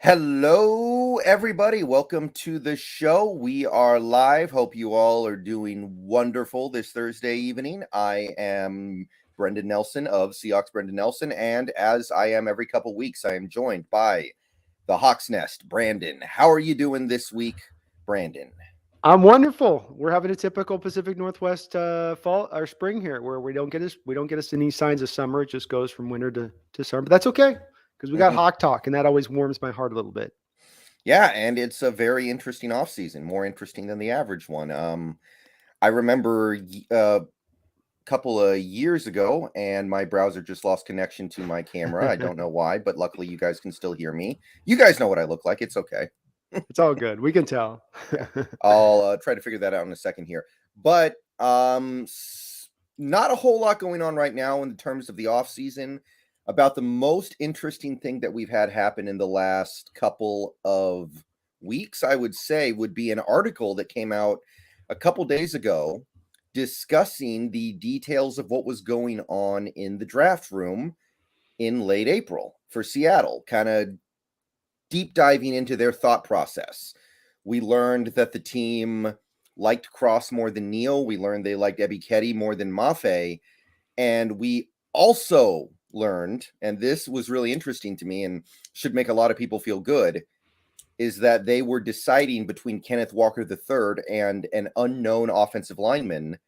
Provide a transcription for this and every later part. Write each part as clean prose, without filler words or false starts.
Hello, everybody. Welcome to the show. We are live. Hope you all are doing wonderful this Thursday evening. I am Brendan Nelson of Seahawks Brendan Nelson, and as I am every couple weeks, I am joined by the Hawks Nest, Brandon. How are you doing this week, Brandon? I'm wonderful. We're having a typical Pacific Northwest fall or spring here, where we don't get us any signs of summer. It just goes from winter to summer. But that's okay because we got Mhm. Hawk Talk, and that always warms my heart a little bit. Yeah, and it's a very interesting off season, more interesting than the average one. I remember couple of years ago, and my browser just lost connection to my camera. I don't know why, but luckily you guys can still hear me. You guys know what I look like. It's okay. It's all good. We can tell. Yeah, I'll try to figure that out in a second here. But not a whole lot going on right now in terms of the off season. About the most interesting thing that we've had happen in the last couple of weeks, I would say, would be an article that came out a couple days ago discussing the details of what was going on in the draft room in late April for Seattle, kind of deep diving into their thought process. We learned that the team liked Cross more than Neal. We learned they liked Ebiketie more than Mafe. And we also learned, and this was really interesting to me and should make a lot of people feel good, is that they were deciding between Kenneth Walker III and an unknown offensive lineman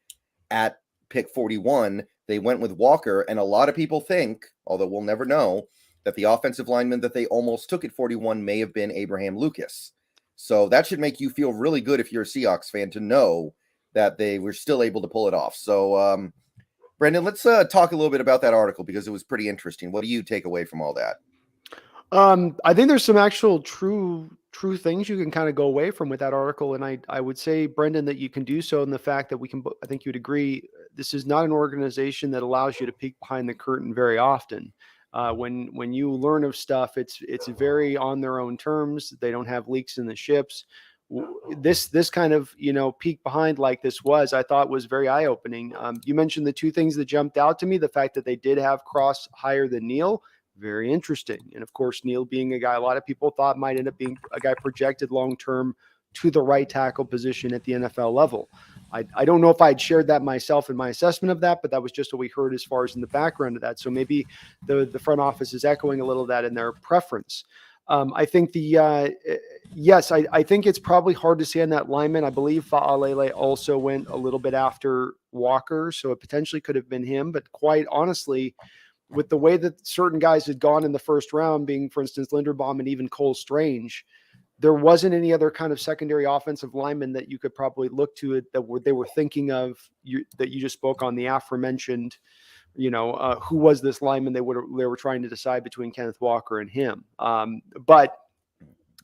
at pick 41. They went with Walker, and a lot of people think, although we'll never know, that the offensive lineman that they almost took at 41 may have been Abraham Lucas. So that should make you feel really good if you're a Seahawks fan to know that they were still able to pull it off. So, Brendan, let's talk a little bit about that article because it was pretty interesting. What do you take away from all that? I think there's some actual true things you can kind of go away from with that article, and I would say, Brendan, that you can do so in the fact that we can. I think you'd agree. This is not an organization that allows you to peek behind the curtain very often. When you learn of stuff, it's very on their own terms. They don't have leaks in the ships. This kind of peek behind like this was, I thought, was very eye opening. You mentioned the two things that jumped out to me: the fact that they did have Cross higher than Neal. Very interesting. And of course, Neal being a guy a lot of people thought might end up being a guy projected long term to the right tackle position at the NFL level. I don't know if I had shared that myself in my assessment of that, but that was just what we heard as far as in the background of that. So maybe the front office is echoing a little of that in their preference. I think yes, I think it's probably hard to say on that lineman. I believe Fa'alele also went a little bit after Walker, so it potentially could have been him. But quite honestly, with the way that certain guys had gone in the first round, being, for instance, Linderbaum and even Cole Strange, there wasn't any other kind of secondary offensive lineman that you could probably look to it that they were thinking of that you just spoke on the aforementioned, who was this lineman they were trying to decide between Kenneth Walker and him. But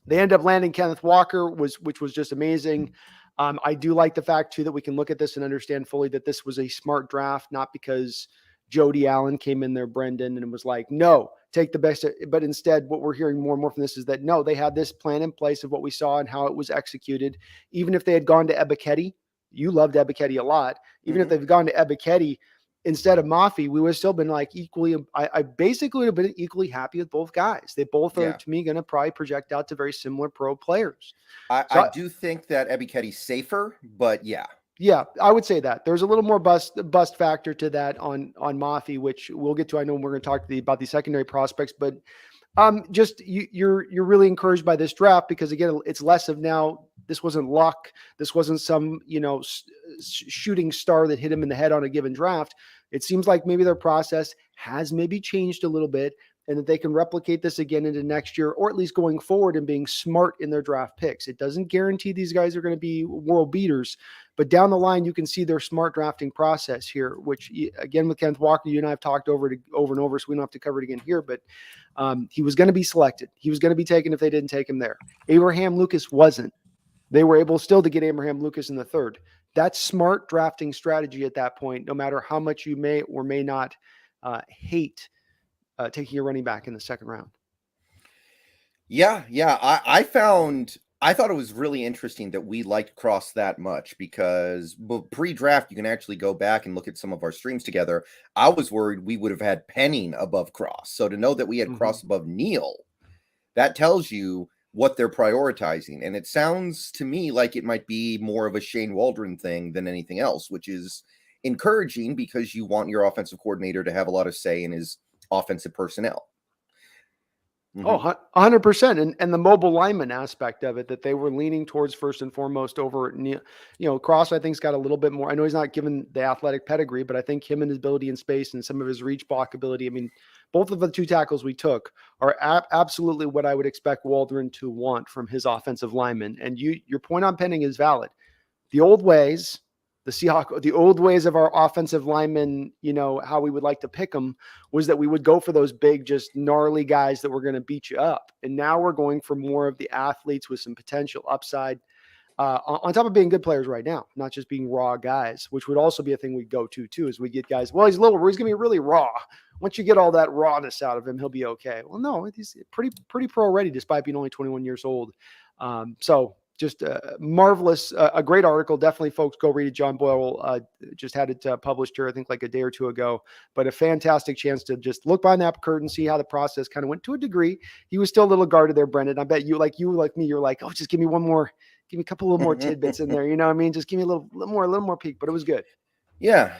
they ended up landing Kenneth Walker, which was just amazing. I do like the fact too that we can look at this and understand fully that this was a smart draft, not because Jody Allen came in there, Brendan, and was like, no, take the best. But instead, what we're hearing more and more from this is that no, they had this plan in place of what we saw and how it was executed. Even if they had gone to Ebiketie, you loved Ebiketie a lot. Even if Mm-hmm. they've gone to Ebiketie instead of Mafi, we would have still been like equally. I basically would have been equally happy with both guys. They both are, Yeah. to me, going to probably project out to very similar pro players. I So do think that Ebiketti's safer, but yeah. yeah, I would say that there's a little more bust factor to that on Mafi, which we'll get to. I know we're going to talk about the secondary prospects, but just you're really encouraged by this draft because again, it's less of now. This wasn't luck. This wasn't some shooting star that hit him in the head on a given draft. It seems like maybe their process has maybe changed a little bit, and that they can replicate this again into next year, or at least going forward and being smart in their draft picks. It doesn't guarantee these guys are going to be world beaters, but down the line, you can see their smart drafting process here, which again, with Kenneth Walker, you and I have talked over and over, so we don't have to cover it again here, but he was going to be selected. He was going to be taken if they didn't take him there. Abraham Lucas wasn't. They were able still to get Abraham Lucas in the third. That's smart drafting strategy at that point, no matter how much you may or may not hate taking a running back in the second round. Yeah. I thought it was really interesting that we liked Cross that much because pre-draft you can actually go back and look at some of our streams together. I was worried we would have had Penning above Cross. So to know that we had Mm-hmm. Cross above Neal, that tells you what they're prioritizing. And it sounds to me like it might be more of a Shane Waldron thing than anything else, which is encouraging because you want your offensive coordinator to have a lot of say in his offensive personnel. Oh, 100%. And the mobile lineman aspect of it that they were leaning towards first and foremost over, Cross, I think, has got a little bit more. I know he's not given the athletic pedigree, but I think him and his ability in space and some of his reach block ability. I mean, both of the two tackles we took are absolutely what I would expect Waldron to want from his offensive lineman. And your point on Penning is valid. The old ways, the old ways of our offensive linemen, how we would like to pick them was that we would go for those big, just gnarly guys that were going to beat you up. And now we're going for more of the athletes with some potential upside on top of being good players right now, not just being raw guys, which would also be a thing we go to too, is we get guys, well, he's going to be really raw. Once you get all that rawness out of him, he'll be okay. Well, no, he's pretty pro ready despite being only 21 years old. So just marvelous, a great article. Definitely, folks, go read it. John Boyle just had it published here, I think, like a day or two ago. But a fantastic chance to just look behind that curtain, see how the process kind of went to a degree. He was still a little guarded there, Brendan. I bet you, like me, you're like, oh, just give me a couple of more tidbits in there. You know what I mean? Just give me a little more peek. But it was good. Yeah.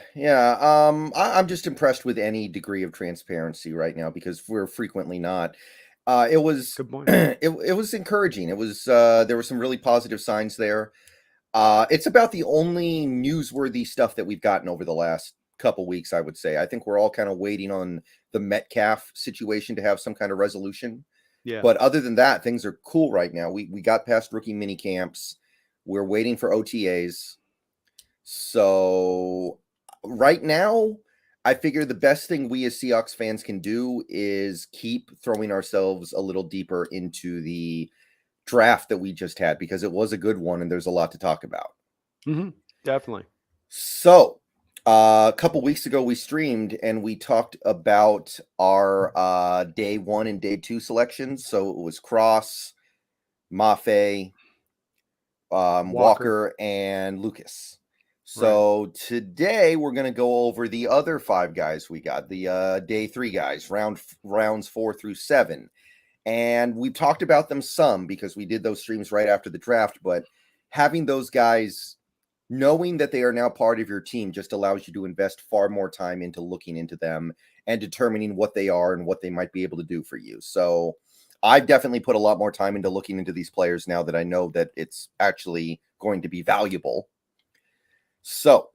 I'm just impressed with any degree of transparency right now because we're frequently not. It was good point. It was encouraging. It was there were some really positive signs there. It's about the only newsworthy stuff that we've gotten over the last couple weeks, I would say. I think we're all kind of waiting on the Metcalf situation to have some kind of resolution. Yeah. But other than that, things are cool right now. We got past rookie mini camps. We're waiting for OTAs. So right now, I figure the best thing we as Seahawks fans can do is keep throwing ourselves a little deeper into the draft that we just had because it was a good one and there's a lot to talk about. Mm-hmm. Definitely. So a couple weeks ago, we streamed and we talked about our day 1 and day 2 selections. So it was Cross, Mafe, Walker, and Lucas. So today we're going to go over the other 5 guys we got, the day 3 guys, rounds 4 through 7. And we've talked about them some because we did those streams right after the draft, but having those guys, knowing that they are now part of your team just allows you to invest far more time into looking into them and determining what they are and what they might be able to do for you. So I've definitely put a lot more time into looking into these players now that I know that it's actually going to be valuable. So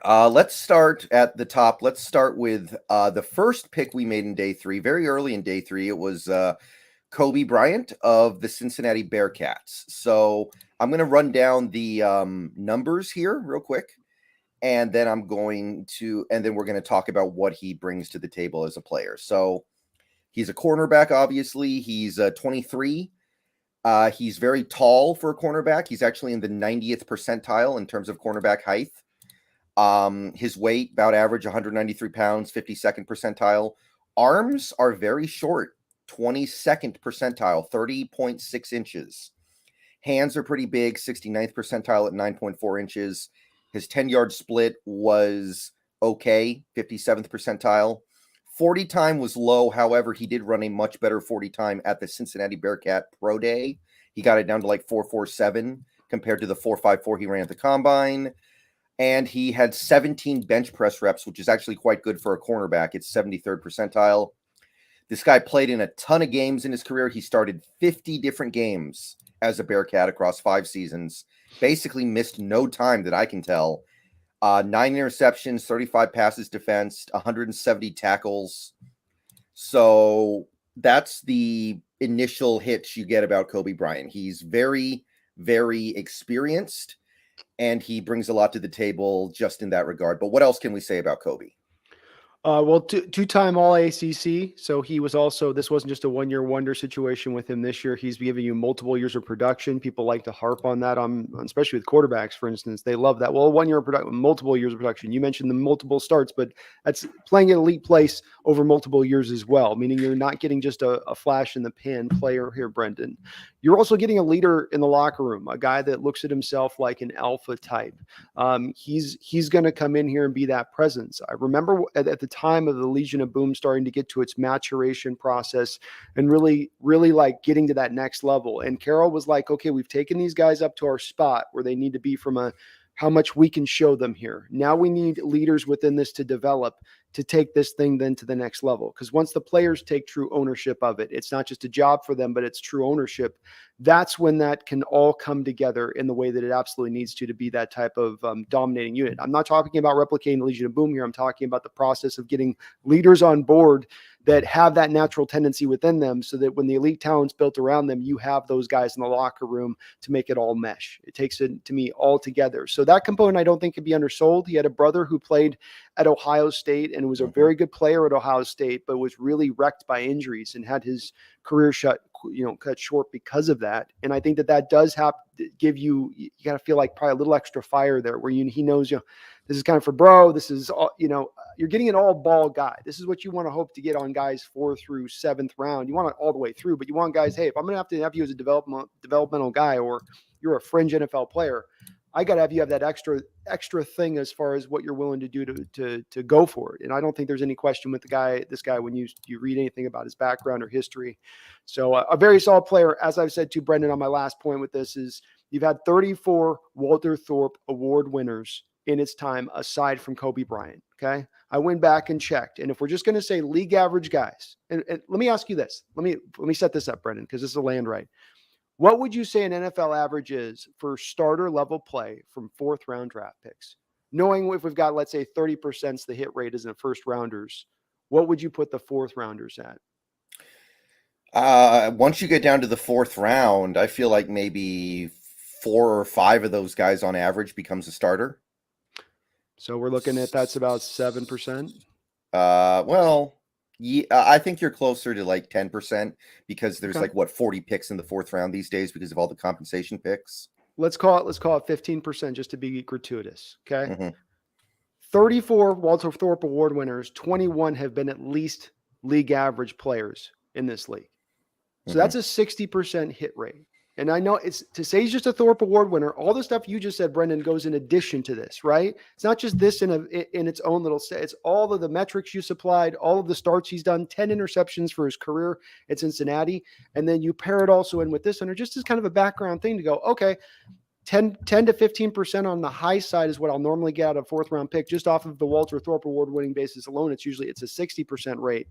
let's start at the top. Let's start with the first pick we made in day 3. Very early in day 3, it was Coby Bryant of the Cincinnati Bearcats. So I'm going to run down the numbers here real quick. And then we're going to talk about what he brings to the table as a player. So he's a cornerback, obviously. He's 23. He's very tall for a cornerback. He's actually in the 90th percentile in terms of cornerback height. His weight, about average, 193 pounds, 52nd percentile. Arms are very short, 22nd percentile, 30.6 inches. Hands are pretty big, 69th percentile at 9.4 inches. His 10-yard split was okay, 57th percentile. 40 time was low. However, he did run a much better 40 time at the Cincinnati Bearcat Pro Day. He got it down to like 4.47 compared to the 4.54 he ran at the Combine. And he had 17 bench press reps, which is actually quite good for a cornerback. It's 73rd percentile. This guy played in a ton of games in his career. He started 50 different games as a Bearcat across 5 seasons. Basically missed no time that I can tell. 9 interceptions, 35 passes defensed, 170 tackles. So that's the initial hits you get about Coby Bryant. He's very, very experienced, and he brings a lot to the table just in that regard. But what else can we say about Coby? Well, two-time All-ACC. So he was also, this wasn't just a one-year wonder situation with him this year. He's giving you multiple years of production. People like to harp on that, especially with quarterbacks, for instance. They love that. Well, 1 year of production, multiple years of production. You mentioned the multiple starts, but that's playing at elite place over multiple years as well, meaning you're not getting just a flash in the pan player here, Brendan. You're also getting a leader in the locker room, a guy that looks at himself like an alpha type. He's going to come in here and be that presence. I remember at the time of the Legion of Boom starting to get to its maturation process and really, really like getting to that next level. And Carroll was like, okay, we've taken these guys up to our spot where they need to be from a how much we can show them here. Now we need leaders within this to develop to take this thing then to the next level. Because once the players take true ownership of it, it's not just a job for them, but it's true ownership. That's when that can all come together in the way that it absolutely needs to be that type of dominating unit. I'm not talking about replicating the Legion of Boom here. I'm talking about the process of getting leaders on board that have that natural tendency within them so that when the elite talent's built around them, you have those guys in the locker room to make it all mesh. It takes it to me all together. So that component I don't think can be undersold. He had a brother who played at Ohio State and was a very good player at Ohio State, but was really wrecked by injuries and had his career cut short because of that. And I think that does have to give you got to feel like probably a little extra fire there where he knows, this is kind of for bro. This is all, you're getting an all ball guy. This is what you want to hope to get on guys 4th through 7th round. You want it all the way through, but you want guys, hey, if I'm going to have you as a developmental guy, or you're a fringe NFL player, I got to have you have that extra thing as far as what you're willing to do to go for it. And I don't think there's any question with this guy when you read anything about his background or history. So a very solid player. As I've said to Brendan on my last point with this is you've had 34 Walter Thorpe Award winners in its time, aside from Kobe Bryant. Okay. I went back and checked. And if we're just going to say league average guys, and let me ask you this, let me set this up, Brendan, because this is a land right. What would you say an NFL average is for starter level play from 4th round draft picks? Knowing if we've got, let's say 30% is the hit rate as in first rounders, what would you put the 4th rounders at? Once you get down to the 4th round, I feel like maybe 4 or 5 of those guys on average becomes a starter. So we're looking at that's about 7%. Well, yeah, I think you're closer to like 10% because there's 40 picks in the 4th round these days because of all the compensation picks. Let's call it 15% just to be gratuitous. Okay. Mm-hmm. 34 Walter Thorpe Award winners, 21 have been at least league average players in this league. So that's a 60% hit rate. And I know it's to say he's just a Thorpe Award winner. All the stuff you just said, Brendan, goes in addition to this, right? It's not just this in its own little set. It's all of the metrics you supplied, all of the starts he's done, 10 interceptions for his career at Cincinnati. And then you pair it also in with this under just as kind of a background thing to go, okay, 10 to 15% on the high side is what I'll normally get out of a 4th round pick just off of the Walter Thorpe Award winning basis alone. It's a 60% rate.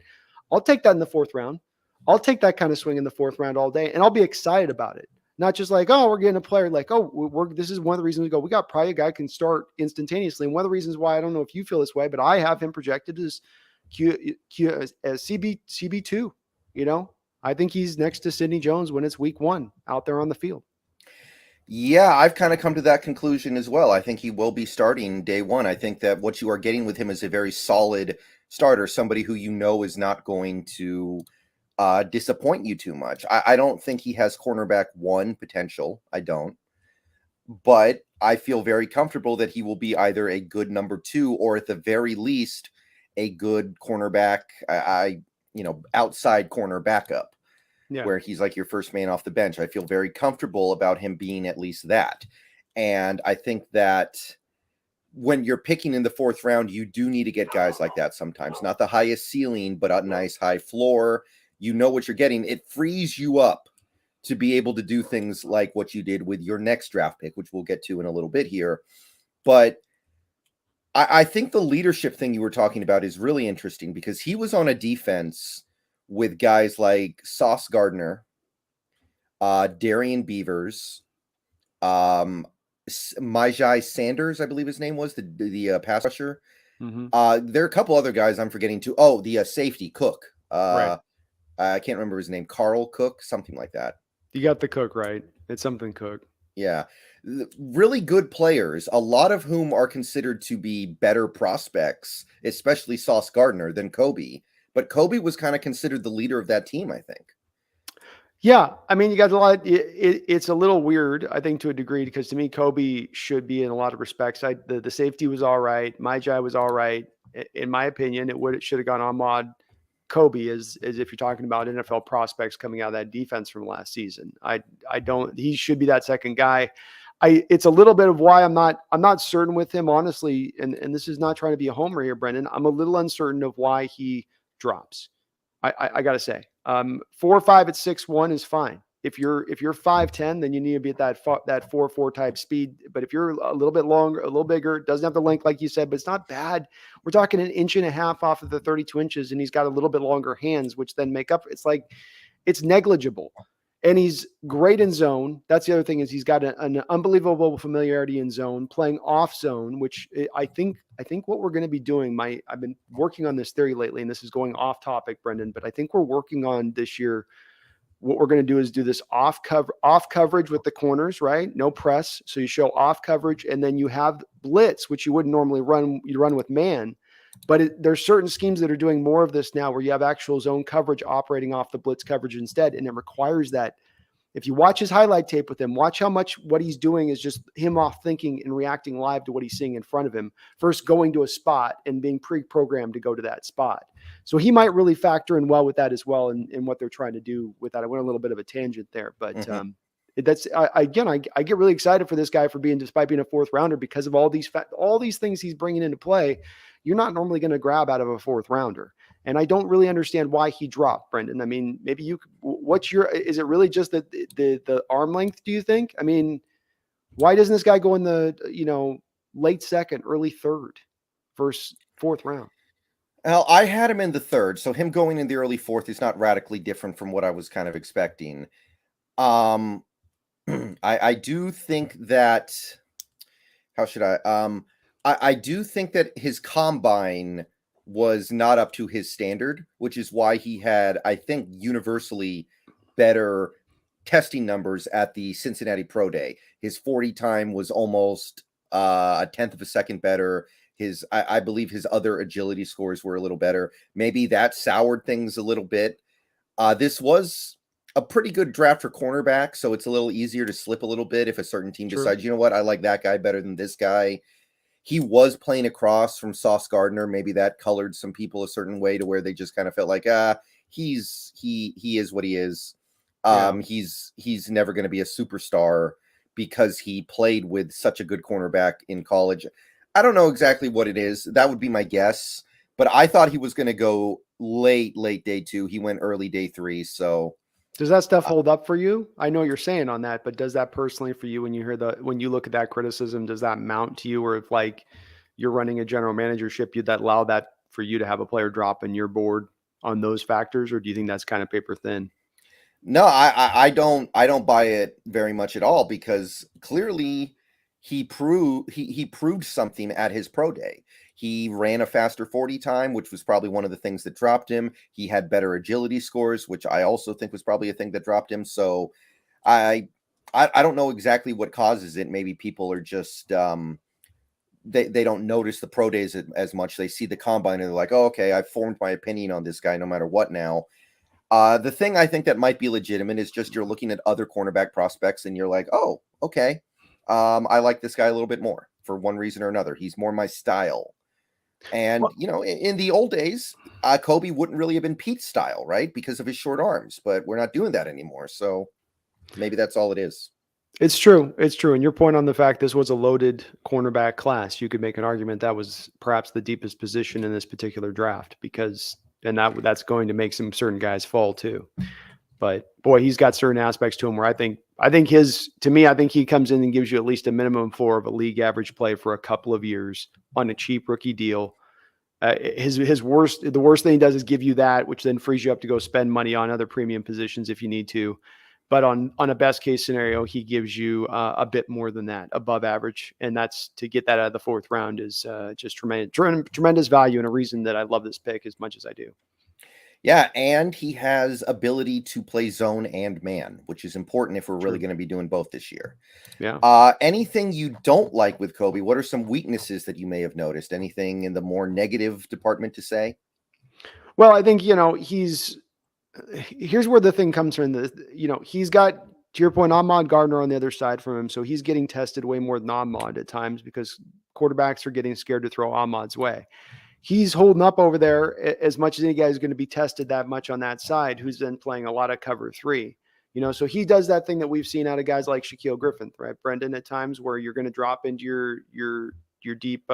I'll take that in the 4th round. I'll take that kind of swing in the 4th round all day, and I'll be excited about it. Not just like, oh, we're getting a player like, oh, this is one of the reasons we got probably a guy can start instantaneously. And one of the reasons why I don't know if you feel this way, but I have him projected as CB2. I think he's next to Sidney Jones when it's week 1 out there on the field. Yeah, I've kind of come to that conclusion as well. I think he will be starting day 1. I think that what you are getting with him is a very solid starter, somebody who is not going to disappoint you too much. I don't think he has cornerback 1 potential. I don't. But I feel very comfortable that he will be either a good number 2 or at the very least a good cornerback, outside corner backup, where he's like your first man off the bench. I feel very comfortable about him being at least that. And I think that when you're picking in the 4th round, you do need to get guys like that sometimes. Not the highest ceiling, but a nice high floor. You know what you're getting. It frees you up to be able to do things like what you did with your next draft pick, which we'll get to in a little bit here. But I think the leadership thing you were talking about is really interesting because he was on a defense with guys like Sauce Gardner, Darian Beavers, Myjai Sanders, I believe his name was, the pass rusher. Mm-hmm. There are a couple other guys I'm forgetting too. Oh, the safety, Cook. Right. I can't remember his name. Carl Cook, something like that. You got the Cook right. It's something Cook. Yeah. Really good players, a lot of whom are considered to be better prospects, especially Sauce Gardner, than Coby. But Coby was kind of considered the leader of that team, I think. Yeah. I mean, you got a lot. It's a little weird, I think, to a degree, because to me, Coby should be in a lot of respects. The safety was all right. Myjai was all right. In my opinion, it should have gone Ahmad Coby as if you're talking about NFL prospects coming out of that defense from last season. He should be that second guy. it's a little bit of why I'm not certain with him, honestly. And this is not trying to be a homer here, Brendan. I'm a little uncertain of why he drops. I gotta say, 4.5 at 6'1" is fine. If you're 5'10", then you need to be at that 4.4 type speed. But if you're a little bit longer, a little bigger, doesn't have the length like you said, but it's not bad. We're talking 1.5 inches off of the 32 inches, and he's got a little bit longer hands, which then make up. It's like it's negligible. And he's great in zone. That's the other thing, is he's got an unbelievable familiarity in zone, playing off zone, which I think what we're going to be doing, I've been working on this theory lately, and this is going off topic, Brendan, but I think we're working on this year. What we're going to do is do this off coverage with the corners, right? No press. So you show off coverage, and then you have blitz, which you wouldn't normally run. You run with man. But there's certain schemes that are doing more of this now, where you have actual zone coverage operating off the blitz coverage instead. And it requires that. If you watch his highlight tape with him, watch how much what he's doing is just him off thinking and reacting live to what he's seeing in front of him, first going to a spot and being pre-programmed to go to that spot. So he might really factor in well with that as well, in what they're trying to do with that. I went a little bit of a tangent there, but I get really excited for this guy despite being a fourth rounder, because of all these things he's bringing into play. You're not normally going to grab out of a fourth rounder. And I don't really understand why he dropped, Brendan. I mean, maybe is it really just the arm length, do you think? I mean, why doesn't this guy go in the, late second, early third versus fourth round? Well, I had him in the third, so him going in the early fourth is not radically different from what I was kind of expecting. I do think that, how should I do think that his combine was not up to his standard, which is why he had, I think, universally better testing numbers at the Cincinnati Pro Day. His 40 time was almost a tenth of a second better. I believe his other agility scores were a little better. Maybe that soured things a little bit. This was a pretty good draft for cornerback, so it's a little easier to slip a little bit if a certain team decides, you know what, I like that guy better than this guy. He was playing across from Sauce Gardner. Maybe that colored some people a certain way to where they just kind of felt like, he is what he is. He's never going to be a superstar because he played with such a good cornerback in college. I don't know exactly what it is. That would be my guess. But I thought he was going to go late day 2. He went early day 3. So does that stuff hold up for you? I know you're saying on that, but does that personally for you, when you look at that criticism, does that mount to you? Or if like you're running a general managership, you'd that allow that for you to have a player drop in your board on those factors? Or do you think that's kind of paper thin? No, I don't buy it very much at all, because clearly he proved something at his pro day. He ran a faster 40 time, which was probably one of the things that dropped him. He had better agility scores, which I also think was probably a thing that dropped him. So I don't know exactly what causes it. Maybe people are just they don't notice the pro days as much. They see the combine and they're like, oh, okay, I've formed my opinion on this guy no matter what now. The thing I think that might be legitimate is just you're looking at other cornerback prospects and you're like, oh, okay, I like this guy a little bit more for one reason or another. He's more my style. And, in the old days, Coby wouldn't really have been Pete's style, right? Because of his short arms, but we're not doing that anymore. So maybe that's all it is. It's true. It's true. And your point on the fact this was a loaded cornerback class, you could make an argument that was perhaps the deepest position in this particular draft, that's going to make some certain guys fall too. But boy, he's got certain aspects to him where I think he comes in and gives you at least a minimum floor of a league average play for a couple of years on a cheap rookie deal. The worst thing he does is give you that, which then frees you up to go spend money on other premium positions if you need to. But on a best case scenario, he gives you a bit more than that, above average. And that's to get that out of the fourth round is just tremendous value, and a reason that I love this pick as much as I do. Yeah, and he has ability to play zone and man, which is important if we're really going to be doing both this year. Yeah. Anything you don't like with Coby? What are some weaknesses that you may have noticed? Anything in the more negative department to say? Well, I think, here's where the thing comes from. He's got, to your point, Ahmad Gardner on the other side from him. So he's getting tested way more than Ahmad at times because quarterbacks are getting scared to throw Ahmad's way. He's holding up over there as much as any guy is going to be tested that much on that side, who's then playing a lot of cover 3. So he does that thing that we've seen out of guys like Shaquille Griffin, right, Brendan, at times where you're going to drop into your deep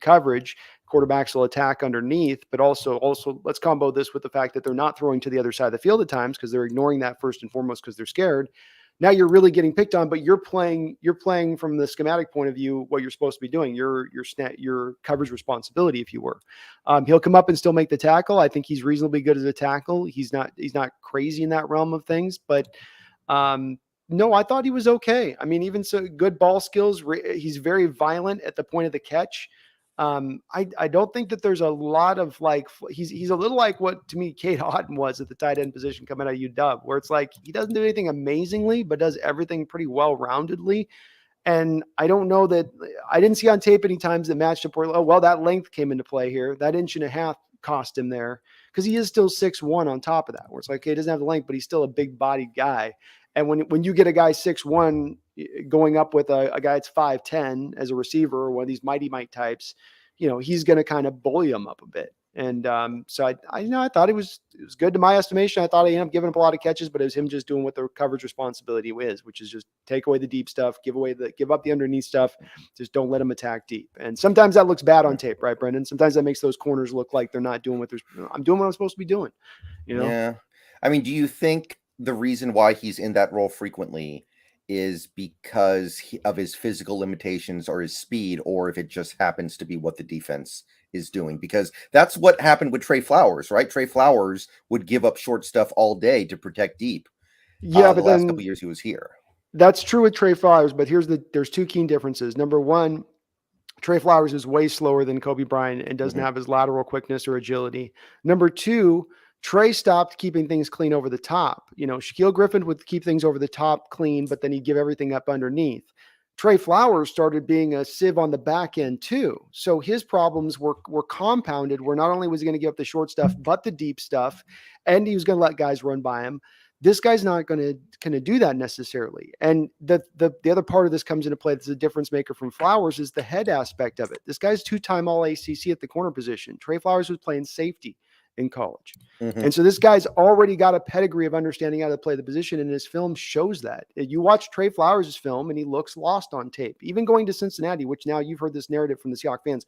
coverage. Quarterbacks will attack underneath, but also let's combo this with the fact that they're not throwing to the other side of the field at times because they're ignoring that first and foremost because they're scared. Now you're really getting picked on, but you're playing from the schematic point of view what you're supposed to be doing. Your coverage responsibility, if you were. He'll come up and still make the tackle. I think he's reasonably good as a tackle. He's not crazy in that realm of things, but no, I thought he was okay. I mean, even so, good ball skills. He's very violent at the point of the catch. I don't think that there's a lot of he's a little like what to me Cade Otton was at the tight end position coming out of UW, where it's like he doesn't do anything amazingly, but does everything pretty well roundedly. And I don't know that I didn't see on tape any times that matched up where, oh, well, that length came into play here. That 1.5 inches cost him there because he is still 6'1" on top of that, where it's like, okay, he doesn't have the length, but he's still a big bodied guy. And when you get a guy 6'1" going up with a guy that's 5'10" as a receiver or one of these mighty Mike types, he's going to kind of bully him up a bit. And so I thought it was good to my estimation. I thought he ended up giving up a lot of catches, but it was him just doing what the coverage responsibility is, which is just take away the deep stuff, give up the underneath stuff. Just don't let him attack deep. And sometimes that looks bad on tape, right, Brendan? Sometimes that makes those corners look like they're not doing I'm doing what I'm supposed to be doing. Yeah. I mean, do you think the reason why he's in that role frequently is because of his physical limitations or his speed, or if it just happens to be what the defense is doing? Because that's what happened with Trey Flowers, right? Trey Flowers would give up short stuff all day to protect deep. Yeah, the but last then couple of years he was here. That's true with Trey Flowers, but there's two key differences. Number one, Trey Flowers is way slower than Kobe Bryant and doesn't have his lateral quickness or agility. Number two, Trey stopped keeping things clean over the top. Shaquille Griffin would keep things over the top clean, but then he'd give everything up underneath. Trey Flowers started being a sieve on the back end too. So his problems were compounded where not only was he going to give up the short stuff, but the deep stuff, and he was going to let guys run by him. This guy's not going to do that necessarily. And the other part of this comes into play that's a difference maker from Flowers is the head aspect of it. This guy's 2-time All-ACC at the corner position. Trey Flowers was playing safety in college. And so this guy's already got a pedigree of understanding how to play the position, and his film shows that. You watch Trey Flowers' film, and he looks lost on tape. Even going to Cincinnati, which now you've heard this narrative from the Seahawks fans.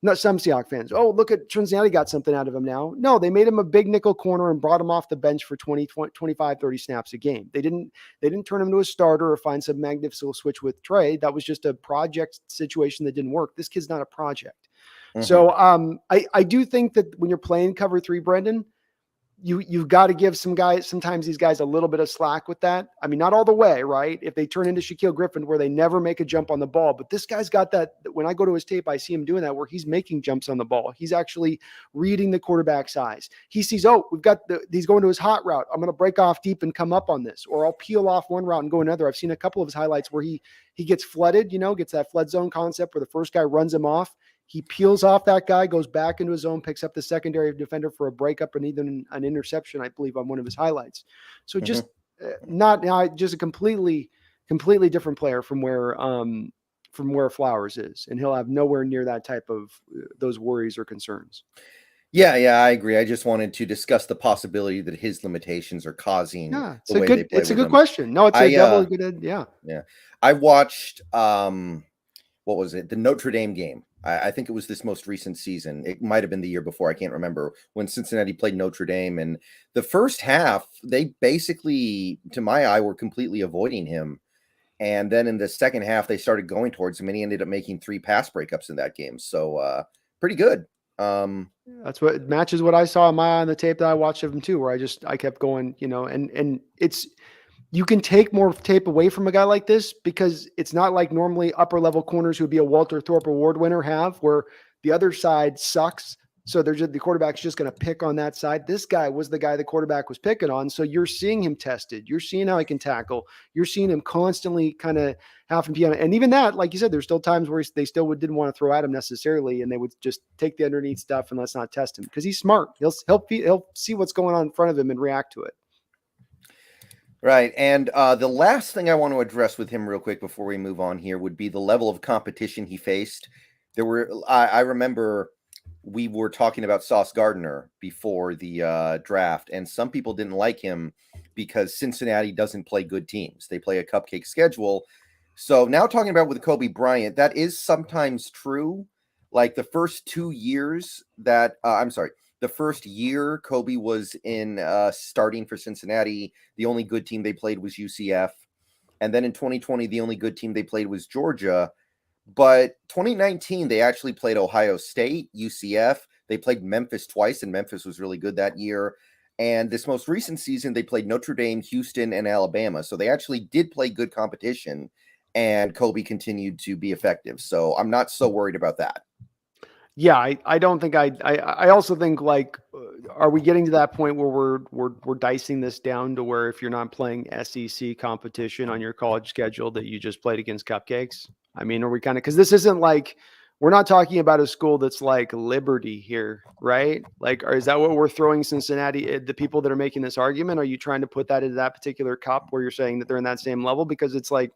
Not some Seahawks fans. Oh, look at Cincinnati got something out of him now. No, they made him a big nickel corner and brought him off the bench for 20, 25, 30 snaps a game. They didn't turn him to a starter or find some magnificent switch with Trey. That was just a project situation that didn't work. This kid's not a project. So I do think that when you're playing cover 3, Brendan, you've got to give sometimes these guys a little bit of slack with that. I mean, not all the way, right? If they turn into Shaquille Griffin where they never make a jump on the ball, but this guy's got that. When I go to his tape, I see him doing that where he's making jumps on the ball. He's actually reading the quarterback's eyes. He sees, he's going to his hot route. I'm going to break off deep and come up on this, or I'll peel off one route and go another. I've seen a couple of his highlights where he gets flooded, gets that flood zone concept where the first guy runs him off. He peels off that guy, goes back into his zone, picks up the secondary defender for a breakup and even an interception, I believe, on one of his highlights. So just just a completely different player from where Flowers is, and he'll have nowhere near that type of those worries or concerns. Yeah, I agree. I just wanted to discuss the possibility that his limitations are causing the way they play. It's a good question. No, it's definitely good. Yeah. I watched what was it? The Notre Dame game. I think it was this most recent season. It might have been the year before. I can't remember, when Cincinnati played Notre Dame. And the first half, they basically, to my eye, were completely avoiding him. And then in the second half, they started going towards him, and he ended up making 3 pass breakups in that game. So pretty good. That's what matches what I saw in my eye on the tape that I watched of him too, where I kept going, and it's, you can take more tape away from a guy like this because it's not like normally upper level corners who would be a Walter Thorpe Award winner have, where the other side sucks. So the quarterback's just going to pick on that side. This guy was the guy the quarterback was picking on. So you're seeing him tested. You're seeing how he can tackle. You're seeing him constantly kind of having to be on it. And even that, like you said, there's still times where they still didn't want to throw at him necessarily, and they would just take the underneath stuff and let's not test him because he's smart. He'll see what's going on in front of him and react to it. Right. And the last thing I want to address with him real quick before we move on here would be the level of competition he faced. I remember we were talking about Sauce Gardner before the draft, and some people didn't like him because Cincinnati doesn't play good teams. They play a cupcake schedule. So now talking about with Coby Bryant, that is sometimes true. Like the first 2 years that the first year Coby was in starting for Cincinnati, the only good team they played was UCF. And then in 2020, the only good team they played was Georgia. But 2019, they actually played Ohio State, UCF. They played Memphis twice, and Memphis was really good that year. And this most recent season, they played Notre Dame, Houston, and Alabama. So they actually did play good competition, and Coby continued to be effective. So I'm not so worried about that. Yeah, I don't think I also think like, are we getting to that point where we're dicing this down to where if you're not playing SEC competition on your college schedule that you just played against cupcakes? I mean, are we kind of, because this isn't like, we're not talking about a school that's like Liberty here, right? Like, or is that what we're throwing Cincinnati, the people that are making this argument? Are you trying to put that into that particular cup where you're saying that they're in that same level? Because it's like,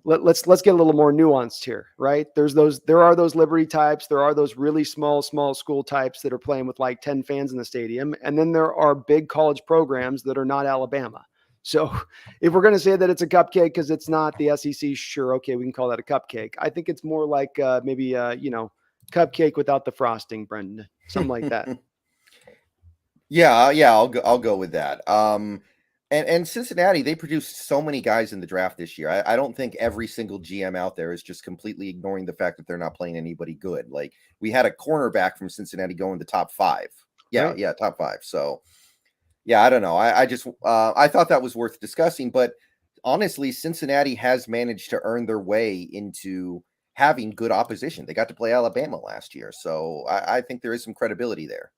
let's get a little more nuanced here, right? There are those Liberty types, there are those really small school types that are playing with like 10 fans in the stadium, and then there are big college programs that are not Alabama. So if we're going to say that it's a cupcake because it's not the SEC, sure, okay, we can call that a cupcake. I think it's more like maybe cupcake without the frosting, Brendan, something like that. Yeah, I'll go with that. And Cincinnati, they produced so many guys in the draft this year. I don't think every single GM out there is just completely ignoring the fact that they're not playing anybody good. Like we had a cornerback from Cincinnati go in the top 5. Yeah, Right. yeah, top 5. So yeah, I don't know. I just I thought that was worth discussing, but honestly, Cincinnati has managed to earn their way into having good opposition. They got to play Alabama last year, so I think there is some credibility there.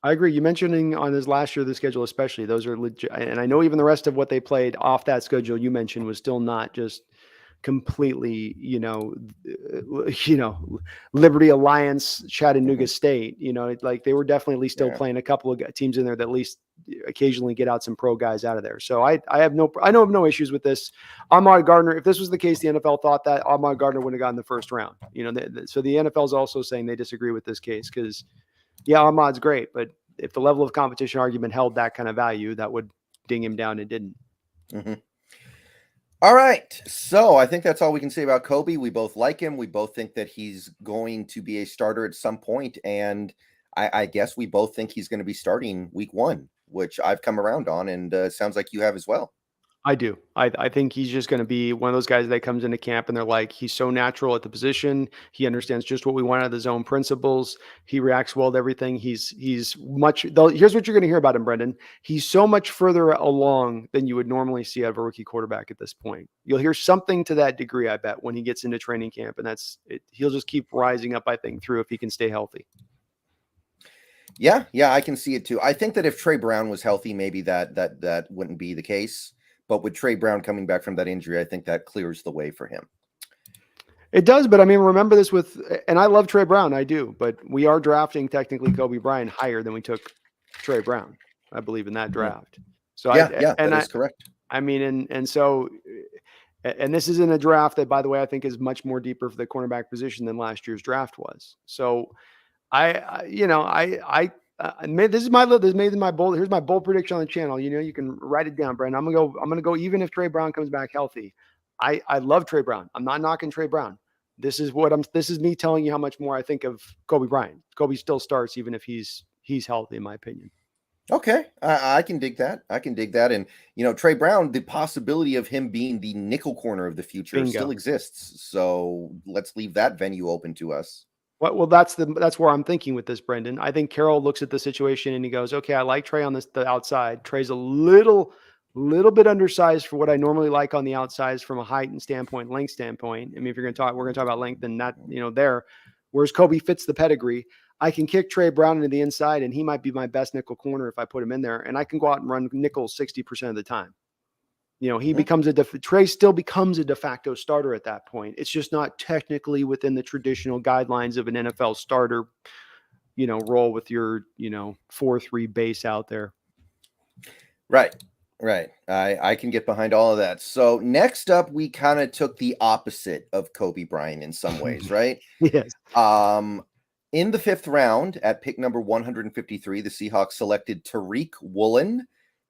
I agree. You mentioning on his last year of the schedule, especially, those are legit. And I know even the rest of what they played off that schedule you mentioned was still not just completely, Liberty Alliance, Chattanooga State. Like they were definitely still playing a couple of teams in there that at least occasionally get out some pro guys out of there. So I have no issues with this. Ahmad Gardner, if this was the case, the NFL thought that Ahmad Gardner wouldn't have gotten the first round. So the NFL is also saying they disagree with this case because. Yeah, Ahmad's great, but if the level of competition argument held that kind of value, that would ding him down. It didn't. Mm-hmm. All right. So I think that's all we can say about Coby. We both like him. We both think that he's going to be a starter at some point. And I guess we both think he's going to be starting week 1, which I've come around on. And sounds like you have as well. I do. I think he's just going to be one of those guys that comes into camp and they're like, he's so natural at the position. He understands just what we want out of the zone principles. He reacts well to everything. Here's what you're going to hear about him, Brendan. He's so much further along than you would normally see out of a rookie quarterback at this point. You'll hear something to that degree, I bet, when he gets into training camp. And that's it. He'll just keep rising up, I think, through if he can stay healthy. Yeah, I can see it too. I think that if Trey Brown was healthy, maybe that wouldn't be the case. But with Trey Brown coming back from that injury, I think that clears the way for him. It does, but I mean, remember this and I love Trey Brown, I do, but we are drafting technically Coby Bryant higher than we took Trey Brown, I believe, in that draft. So that is correct. I mean, and so, and this is in a draft that, by the way, I think is much more deeper for the cornerback position than last year's draft was. So this is my bold. Here's my bold prediction on the channel. You can write it down, Brandon. I'm gonna go even if Trey Brown comes back healthy. I love Trey Brown. I'm not knocking Trey Brown. This is me telling you how much more I think of Coby Bryant. Coby still starts even if he's healthy, in my opinion. Okay, I can dig that. And Trey Brown, the possibility of him being the nickel corner of the future still exists. So let's leave that venue open to us. Well, that's where I'm thinking with this, Brendan. I think Carroll looks at the situation and he goes, okay, I like Trey on the outside. Trey's a little bit undersized for what I normally like on the outside from a height and standpoint, length standpoint. I mean, if we're going to talk about length and that, there, whereas Coby fits the pedigree. I can kick Trey Brown into the inside and he might be my best nickel corner if I put him in there, and I can go out and run nickels 60% of the time. Trey still becomes a de facto starter at that point. It's just not technically within the traditional guidelines of an NFL starter, role with your, 4-3 base out there. Right. I can get behind all of that. So next up, we kind of took the opposite of Coby Bryant in some ways, right? Yes. In the 5th round at pick number 153, the Seahawks selected Tariq Woolen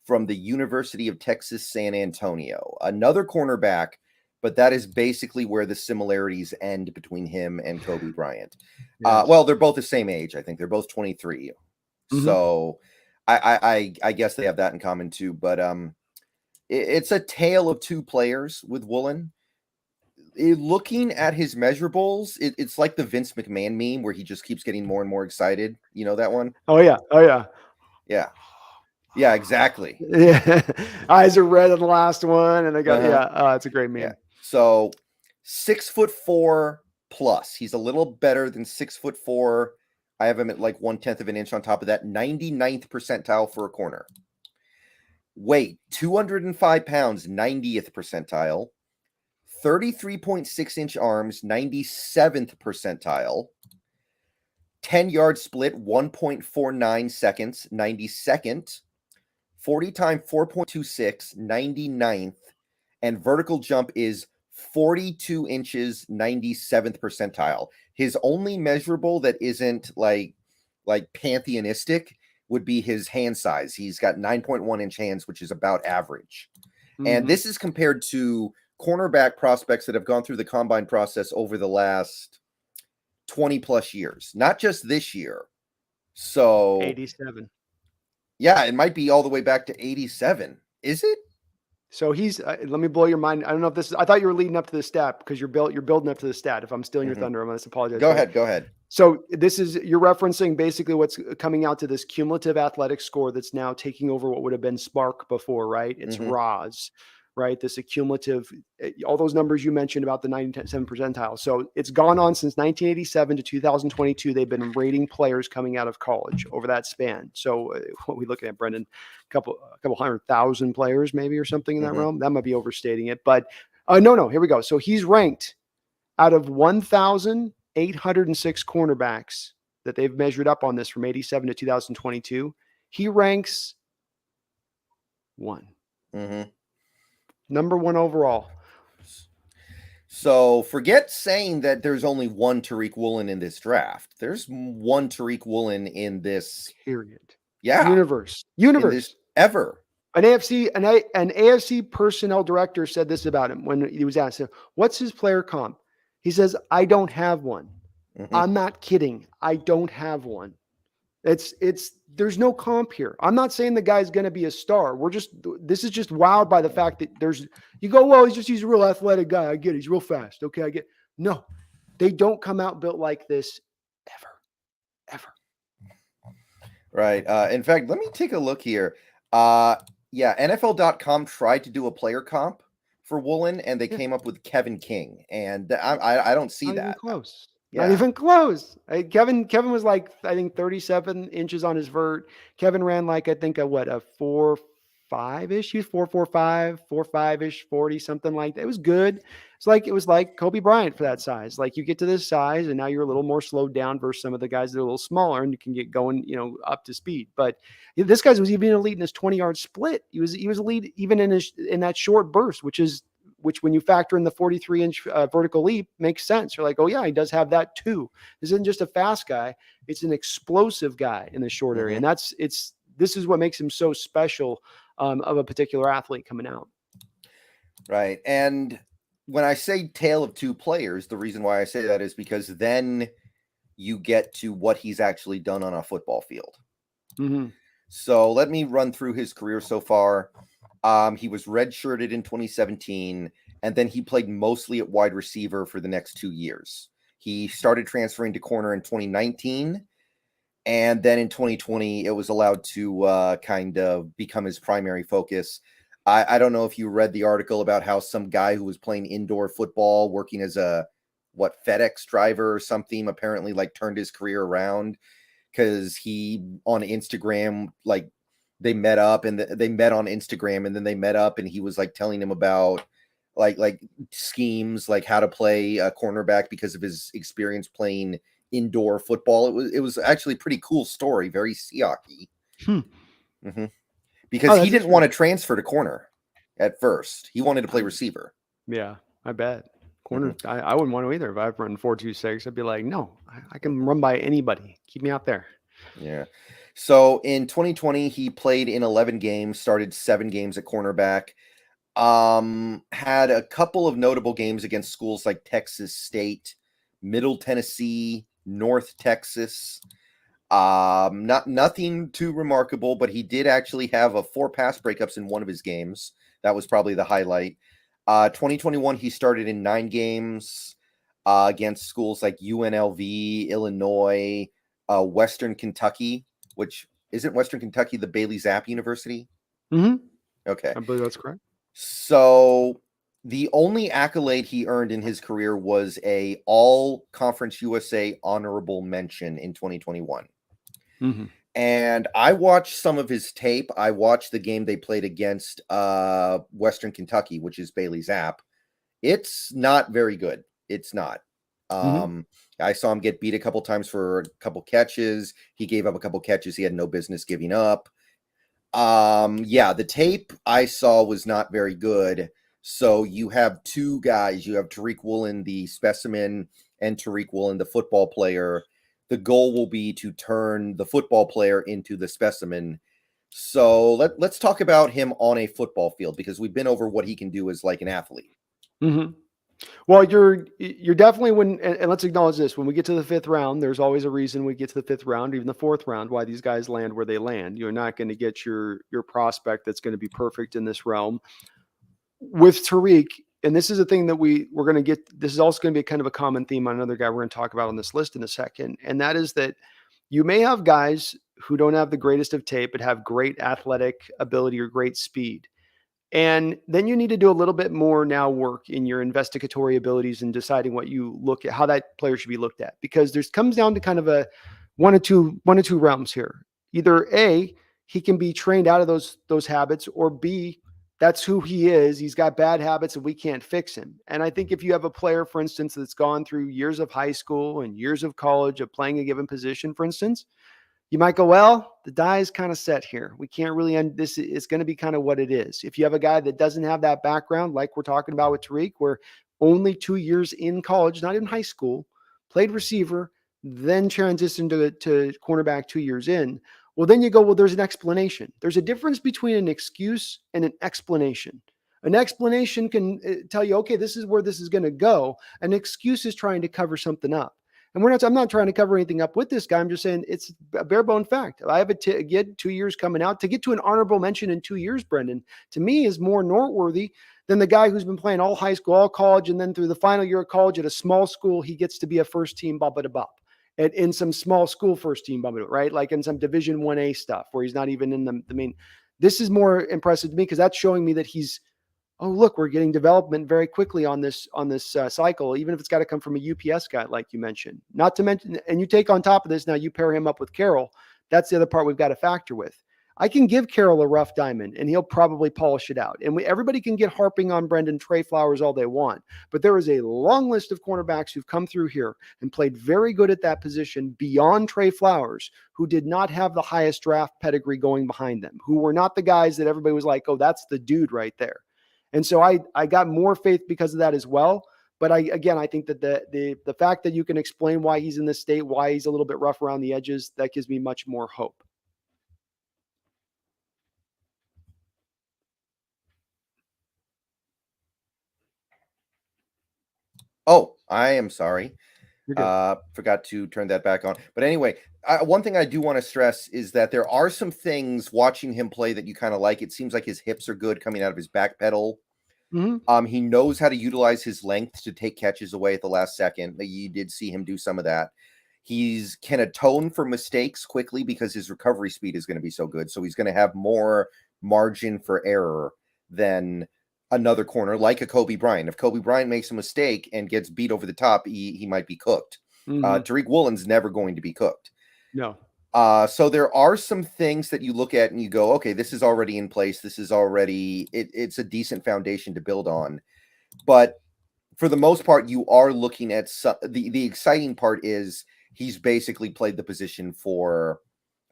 from the University of Texas, San Antonio. Another cornerback, but that is basically where the similarities end between him and Coby Bryant. Yes. Well, they're both the same age. I think they're both 23. So I guess they have that in common too. But it's a tale of two players with Woolen. Looking at his measurables, it's like the Vince McMahon meme where he just keeps getting more and more excited. You know that one? Oh yeah. Yeah, exactly. Yeah. Eyes are red on the last one, and I got it's a great meme. Yeah. So 6'4" plus. He's a little better than 6'4". I have him at like 1/10 of an inch on top of that. 99th percentile for a corner. Weight 205 pounds, 90th percentile. 33.6-inch arms, 97th percentile. 10-yard split, 1.49 seconds, 92nd. 40 time 4.26, 99th. And vertical jump is 42 inches, 97th percentile. His only measurable that isn't like pantheonistic would be his hand size. He's got 9.1 inch hands, which is about average. And this is compared to cornerback prospects that have gone through the combine process over the last 20 plus years, not just this year. So 87. Yeah, it might be all the way back to 87. Is it? So he's let me blow your mind. I don't know if this is, I thought you were leading up to the stat because you're building up to the stat. If I'm stealing your thunder, I'm going to apologize. Go ahead. So you're referencing basically what's coming out to this cumulative athletic score that's now taking over what would have been Spark before, right? It's RAS, right? This accumulative, all those numbers you mentioned about the 97 percentile. So it's gone on since 1987 to 2022. They've been rating players coming out of college over that span. So what are we looking at, Brendan? A couple 100,000 players maybe, or something in that realm. That might be overstating it, but no, here we go. So he's ranked out of 1,806 cornerbacks that they've measured up on this from 87 to 2022. He ranks one. Number one overall. So forget saying that there's only one Tariq Woolen in this draft. There's one Tariq Woolen in this period. Yeah. Universe. Ever. An AFC personnel director said this about him when he was asked, what's his player comp? He says, I don't have one. I'm not kidding. I don't have one. There's no comp here. I'm not saying the guy's going to be a star. This is just wowed by the fact that you go, well, he's a real athletic guy. I get it. He's real fast. Okay. I get, no, they don't come out built like this ever. Right. In fact, let me take a look here. NFL.com tried to do a player comp for Woolen, and they came up with Kevin King, and I don't see Not that. even close. Yeah. Not even close. Kevin was like, I think 37 inches on his vert. Kevin ran like, I think a 4.5-ish. He was 4.45, 4.5-ish, 40, something like that. It was good. It was like Coby Bryant for that size. Like you get to this size and now you're a little more slowed down versus some of the guys that are a little smaller and you can get going, up to speed. But this guy was even elite in his 20-yard split. He was elite even in that short burst, which when you factor in the 43-inch vertical leap makes sense. You're like, oh yeah, he does have that too. This isn't just a fast guy. It's an explosive guy in the short area. And this is what makes him so special of a particular athlete coming out. Right. And when I say tale of two players, the reason why I say that is because then you get to what he's actually done on a football field. So let me run through his career so far. He was redshirted in 2017, and then he played mostly at wide receiver for the next 2 years. He started transferring to corner in 2019, and then in 2020, it was allowed to kind of become his primary focus. I don't know if you read the article about how some guy who was playing indoor football, working as a FedEx driver or something, apparently turned his career around because he on Instagram, they met up and they met on Instagram and then they met up and he was telling him about schemes, how to play a cornerback because of his experience playing indoor football. It was actually a pretty cool story, very Seahawks-y. Because he didn't want to transfer to corner at first. He wanted to play receiver. Yeah, I bet. Corner, I wouldn't want to either. If I've run 4.26, I'd be like, no, I can run by anybody. Keep me out there. Yeah. So in 2020, he played in 11 games, started 7 games at cornerback. Had a couple of notable games against schools like Texas State, Middle Tennessee, North Texas. Nothing too remarkable, but he did actually have 4 pass breakups in one of his games. That was probably the highlight. 2021, he started in 9 games against schools like UNLV, Illinois, Western Kentucky, which isn't Western Kentucky the Bailey Zapp University? Mm-hmm. Okay. I believe that's correct. So the only accolade he earned in his career was a All Conference USA honorable mention in 2021. Mm-hmm. And I watched some of his tape. I watched the game they played against Western Kentucky, which is Bailey Zapp. It's not very good. It's not. I saw him get beat a couple times for a couple catches. He gave up a couple catches he had no business giving up. Yeah, the tape I saw was not very good. So you have 2 guys. You have Tariq Woolen, the specimen, and Tariq Woolen, the football player. The goal will be to turn the football player into the specimen. So let's talk about him on a football field, because we've been over what he can do as like an athlete. Mm-hmm. Well, you're definitely and let's acknowledge this. When we get to the 5th round, there's always a reason we get to the 5th round, even the 4th round, why these guys land where they land. You're not going to get your prospect that's going to be perfect in this realm. With Tariq, and this is a thing that we're going to get. This is also going to be kind of a common theme on another guy we're going to talk about on this list in a second, and that is that you may have guys who don't have the greatest of tape but have great athletic ability or great speed. And then you need to do a little bit more now work in your investigatory abilities and deciding what you look at, how that player should be looked at, because there's comes down to kind of a one or two realms here. Either A, he can be trained out of those habits, or B, that's who he is. He's got bad habits and we can't fix him. And I think if you have a player, for instance, that's gone through years of high school and years of college of playing a given position, for instance, you might go, well, the die is kind of set here. We can't really end this. It's going to be kind of what it is. If you have a guy that doesn't have that background, like we're talking about with Tariq, where only 2 years in college, not in high school, played receiver, then transitioned to cornerback 2 years in. Well, then you go, well, there's an explanation. There's a difference between an excuse and an explanation. An explanation can tell you, okay, this is where this is going to go. An excuse is trying to cover something up. And I'm not trying to cover anything up with this guy. I'm just saying it's a bare bone fact. I have again 2 years coming out. To get to an honorable mention in 2 years, Brendan, to me is more noteworthy than the guy who's been playing all high school, all college, and then through the final year of college at a small school, he gets to be a first team bop. In some small school first team bop, right? Like in some Division 1A stuff where he's not even in the main. This is more impressive to me because that's showing me that he's, oh, look, we're getting development very quickly on this cycle, even if it's got to come from a UPS guy, like you mentioned. Not to mention, and you take on top of this, now you pair him up with Carroll. That's the other part we've got to factor with. I can give Carroll a rough diamond, and he'll probably polish it out. And everybody can get harping on Brendan Trey Flowers all they want, but there is a long list of cornerbacks who've come through here and played very good at that position beyond Trey Flowers, who did not have the highest draft pedigree going behind them, who were not the guys that everybody was like, oh, that's the dude right there. And so I got more faith because of that as well. But I think that the fact that you can explain why he's in this state, why he's a little bit rough around the edges, that gives me much more hope. Oh, I am sorry. You're good. Forgot to turn that back on. But anyway, one thing I do want to stress is that there are some things watching him play that you kind of like. It seems like his hips are good coming out of his back pedal. Mm-hmm. He knows how to utilize his length to take catches away at the last second. You did see him do some of that. He's can atone for mistakes quickly because his recovery speed is going to be so good. So he's going to have more margin for error than another corner like a Coby Bryant. If Coby Bryant makes a mistake and gets beat over the top, he might be cooked. Mm-hmm. Tariq Woolen's never going to be cooked. No. So there are some things that you look at and you go, okay, this is already in place. This is already, it's a decent foundation to build on. But for the most part, you are looking at the exciting part is he's basically played the position for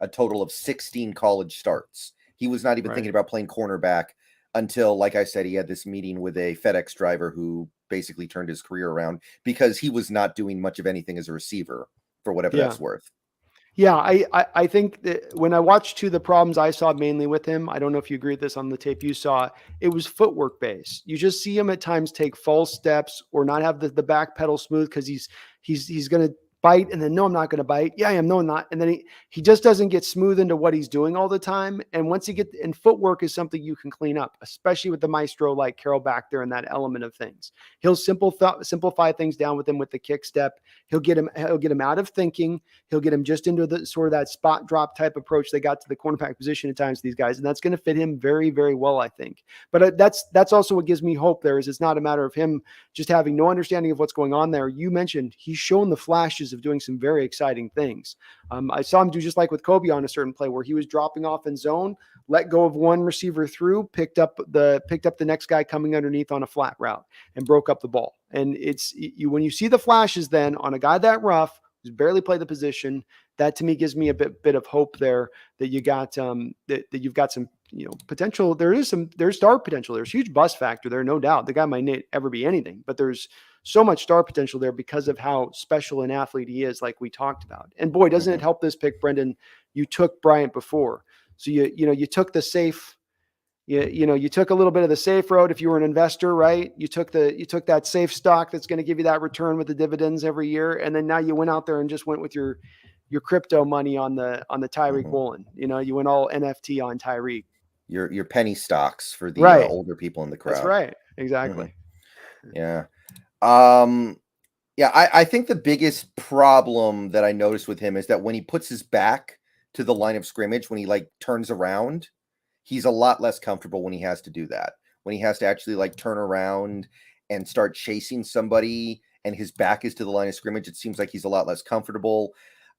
a total of 16 college starts. He was not even thinking about playing cornerback until, like I said, he had this meeting with a FedEx driver who basically turned his career around because he was not doing much of anything as a receiver, for whatever that's worth. Yeah, I think that when I watched the problems I saw mainly with him, I don't know if you agree with this on the tape you saw, it was footwork based. You just see him at times take false steps or not have the back pedal smooth because he's going to bite and then no, I'm not going to bite. Yeah, I am. No, I'm not. And then he just doesn't get smooth into what he's doing all the time. And once you get, and footwork is something you can clean up, especially with the maestro like Carroll back there and that element of things. He'll simplify things down with him with the kick step. He'll get him out of thinking. He'll get him just into the sort of that spot drop type approach they got to the cornerback position at times, these guys. And that's going to fit him very, very well, I think. But that's also what gives me hope there is it's not a matter of him just having no understanding of what's going on there. You mentioned he's shown the flashes of doing some very exciting things. I saw him do just like with Coby on a certain play where he was dropping off in zone, let go of one receiver through, picked up the next guy coming underneath on a flat route and broke up the ball. And it's when you see the flashes then on a guy that rough, who's barely played the position, that to me gives me a bit of hope there that you got that you've got some potential. There's star potential. There's huge bust factor there, no doubt. The guy might not ever be anything, but there's so much star potential there because of how special an athlete he is, like we talked about. And boy, doesn't it help this pick, Brendan? You took Bryant before, so you took the safe. You took a little bit of the safe road if you were an investor, right? You took that safe stock that's going to give you that return with the dividends every year, and then now you went out there and just went with your crypto money on the Tyreke Woolen. You went all NFT on Tyreke. Your penny stocks for the right. Older people in the crowd. That's right. Exactly. Yeah. Yeah. I think the biggest problem that I noticed with him is that when he puts his back to the line of scrimmage, when he like turns around, he's a lot less comfortable when he has to do that. When he has to actually like turn around and start chasing somebody and his back is to the line of scrimmage, it seems like he's a lot less comfortable.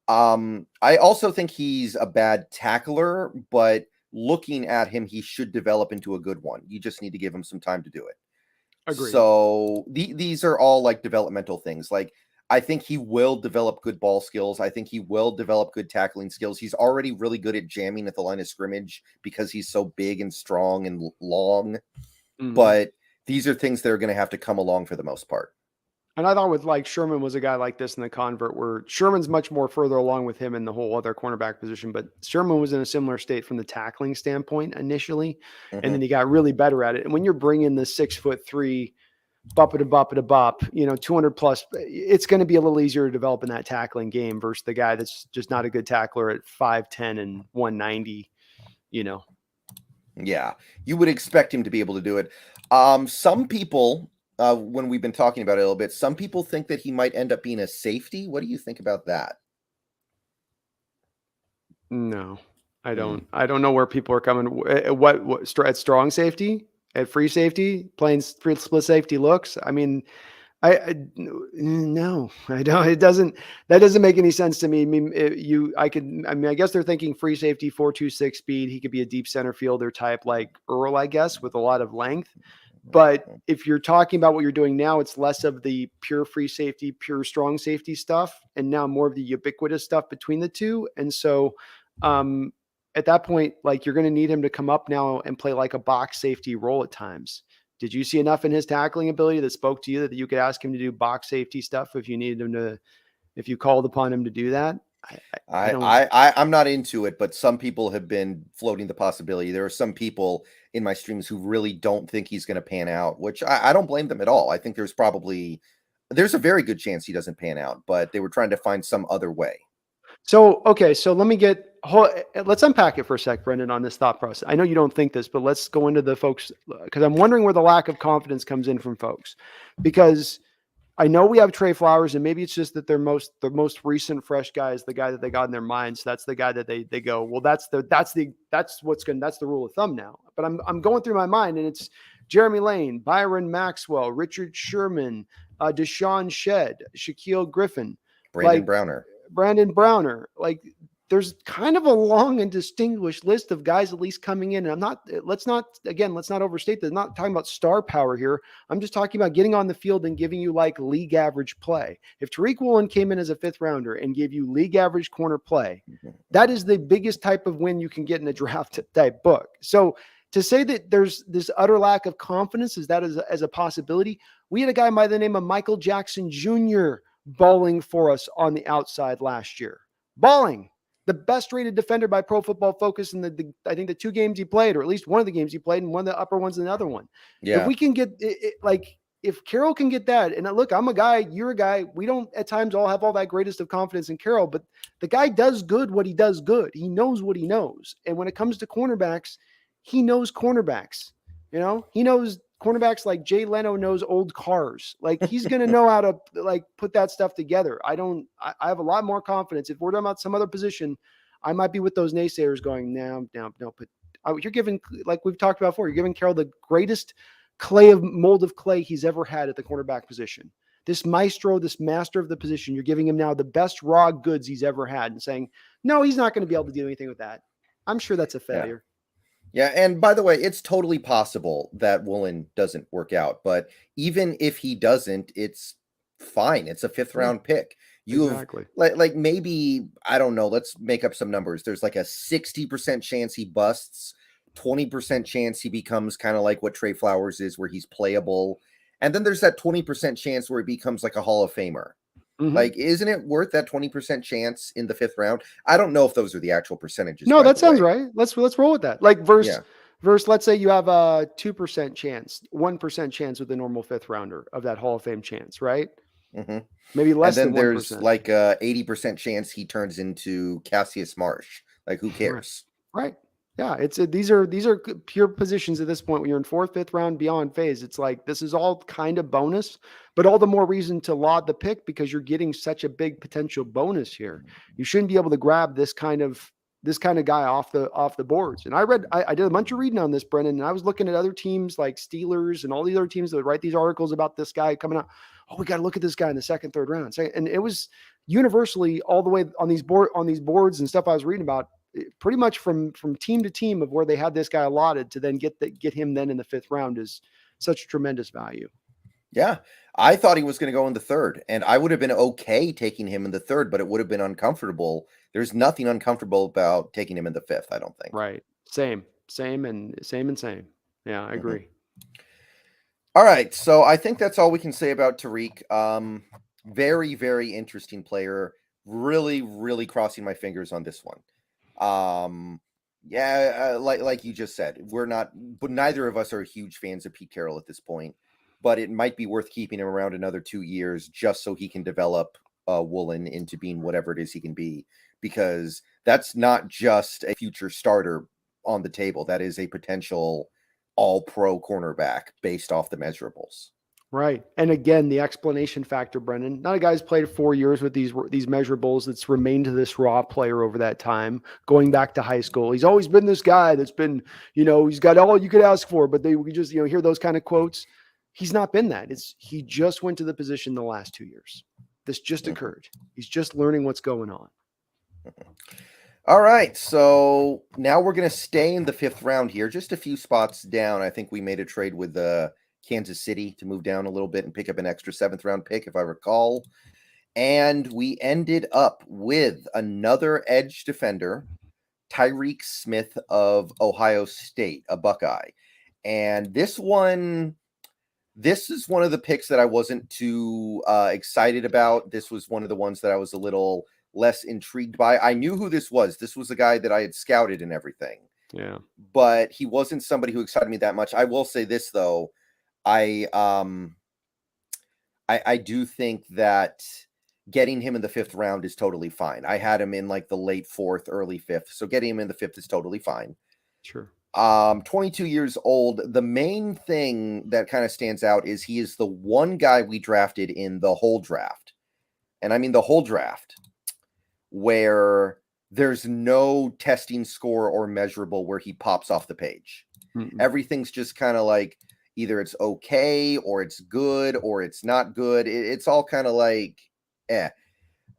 I also think he's a bad tackler, but looking at him, he should develop into a good one. You just need to give him some time to do it. Agreed. So these are all like developmental things. Like I think he will develop good ball skills. I think he will develop good tackling skills. He's already really good at jamming at the line of scrimmage because he's so big and strong and long. But these are things that are going to have to come along for the most part. And I thought with like Sherman was a guy like this in the convert where Sherman's much more further along with him in the whole other cornerback position, but Sherman was in a similar state from the tackling standpoint initially. And then he got really better at it. And when you're bringing the 6'3", bop, 200 plus, it's going to be a little easier to develop in that tackling game versus the guy that's just not a good tackler at 5'10" and 190, Yeah, you would expect him to be able to do it. Some people, when we've been talking about it a little bit, some people think that he might end up being a safety. What do you think about that? No, I don't. I don't know where people are coming. What at strong safety, at free safety, playing split safety looks? I mean, no, I don't. That doesn't make any sense to me. I mean, I guess they're thinking free safety, 4.26 speed. He could be a deep center fielder type like Earl, I guess, with a lot of length. But if you're talking about what you're doing now, it's less of the pure free safety, pure strong safety stuff, and now more of the ubiquitous stuff between the two. And so at that point, like you're going to need him to come up now and play like a box safety role at times. Did you see enough in his tackling ability that spoke to you that you could ask him to do box safety stuff if you needed him to, if you called upon him to do that? I'm not into it, but some people have been floating the possibility. There are some people in my streams who really don't think he's going to pan out, which I don't blame them at all. I think there's a very good chance he doesn't pan out, but they were trying to find some other way. So, okay. So let's unpack it for a sec, Brendan, on this thought process. I know you don't think this, but let's go into the folks, because I'm wondering where the lack of confidence comes in from folks, because I know we have Trey Flowers, and maybe it's just that the most recent fresh guy is the guy that they got in their minds. So that's the guy that they go, well, that's the rule of thumb now. But I'm going through my mind, and it's Jeremy Lane, Byron Maxwell, Richard Sherman, Deshaun Shedd, Shaquille Griffin, Brandon Browner. Like there's kind of a long and distinguished list of guys at least coming in. And let's not overstate that. I'm not talking about star power here. I'm just talking about getting on the field and giving you like league average play. If Tariq Woolen came in as a 5th rounder and gave you league average corner play, that is the biggest type of win you can get in a draft type book. So to say that there's this utter lack of confidence, is that as a possibility? We had a guy by the name of Michael Jackson Jr. balling for us on the outside last year. Balling. the best rated defender by Pro Football Focus in I think the 2 games he played, or at least one of the games he played, and one of the upper ones in the other one. Yeah. If we can get like, if Carroll can get that, and look, I'm a guy, you're a guy, we don't at times all have all that greatest of confidence in Carroll, but the guy does good what he does good. He knows what he knows. And when it comes to cornerbacks, he knows cornerbacks. You know, he knows cornerbacks like Jay Leno knows old cars. Like, he's going to know how to like put that stuff together. I have a lot more confidence. If we're talking about some other position, I might be with those naysayers going, no, but you're giving, like we've talked about before, you're giving Carroll the greatest mold of clay he's ever had at the cornerback position. This maestro, this master of the position, you're giving him now the best raw goods he's ever had and saying, no, he's not going to be able to do anything with that. I'm sure that's a failure. Yeah. And by the way, it's totally possible that Woolen doesn't work out, but even if he doesn't, it's fine. It's a 5th round pick. Exactly. Like maybe, I don't know, let's make up some numbers. There's like a 60% chance he busts, 20% chance he becomes kind of like what Trey Flowers is, where he's playable. And then there's that 20% chance where he becomes like a Hall of Famer. Mm-hmm. Like, isn't it worth that 20% chance in the 5th round? I don't know if those are the actual percentages. No, that sounds right. Let's roll with that. Like verse, let's say you have a 2% chance, 1% chance with the normal 5th rounder of that Hall of Fame chance, right? Mm-hmm. Maybe less than 1%. And then there's like a 80% chance he turns into Cassius Marsh. Like, who cares? Right. Yeah, these are pure positions at this point. When you're in 4th, 5th round beyond phase, it's like, this is all kind of bonus, but all the more reason to laud the pick because you're getting such a big potential bonus here. You shouldn't be able to grab this kind of guy off the boards. And I did a bunch of reading on this, Brennan, and I was looking at other teams like Steelers and all the other teams that would write these articles about this guy coming out. Oh, we got to look at this guy in the 2nd, 3rd round. And it was universally all the way on these boards and stuff I was reading about, pretty much from team to team of where they had this guy allotted to then get him then in the 5th round is such tremendous value. Yeah. I thought he was going to go in the 3rd, and I would have been okay taking him in the 3rd, but it would have been uncomfortable. There's nothing uncomfortable about taking him in the 5th, I don't think. Right. Same. Yeah, I agree. All right. So I think that's all we can say about Tariq. Very, very interesting player. Really, really crossing my fingers on this one. Like you just said, but neither of us are huge fans of Pete Carroll at this point, but it might be worth keeping him around another 2 years just so he can develop Woolen into being whatever it is he can be, because that's not just a future starter on the table. That is a potential all-pro cornerback based off the measurables. Right. And again, the explanation factor, Brendan, not a guy who's played 4 years with these measurables that's remained this raw player over that time, going back to high school. He's always been this guy that's been, he's got all you could ask for, but we just, hear those kind of quotes. He's not been that. He just went to the position the last 2 years. This just occurred. He's just learning what's going on. All right. So now we're going to stay in the 5th round here, just a few spots down. I think we made a trade with Kansas City to move down a little bit and pick up an extra 7th round pick, if I recall. And we ended up with another edge defender, Tyreke Smith of Ohio State, a Buckeye. And this is one of the picks that I wasn't too excited about. This was one of the ones that I was a little less intrigued by. I knew who this was. This was a guy that I had scouted and everything. Yeah. But he wasn't somebody who excited me that much. I will say this, though. I do think that getting him in the 5th round is totally fine. I had him in like the late 4th, early 5th. So getting him in the 5th is totally fine. Sure. 22 years old. The main thing that kind of stands out is he is the one guy we drafted in the whole draft. And I mean the whole draft, where there's no testing score or measurable where he pops off the page. Mm-mm. Everything's just kind of like, either it's okay, or it's good, or it's not good. It's all kind of like,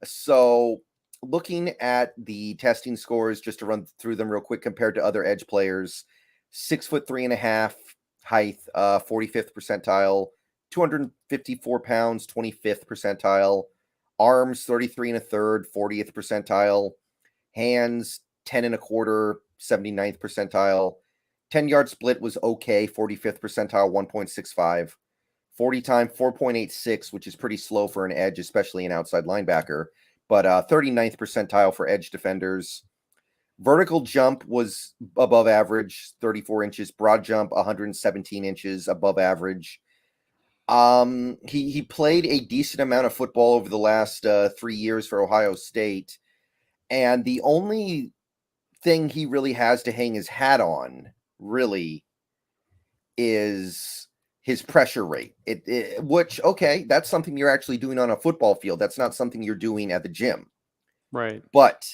So looking at the testing scores, just to run through them real quick, compared to other edge players, 6'3.5" height, 45th percentile, 254 pounds, 25th percentile, arms, 33 1/3, 40th percentile, hands, 10 1/4, 79th percentile. 10-yard split was okay, 45th percentile, 1.65. 40 time, 4.86, which is pretty slow for an edge, especially an outside linebacker. but 39th percentile for edge defenders. Vertical jump was above average, 34 inches. Broad jump, 117 inches above average. He played a decent amount of football over the last 3 years for Ohio State, and the only thing he really has to hang his hat on, really, is his pressure rate. Which, okay, that's something you're actually doing on a football field. That's not something you're doing at the gym. Right. But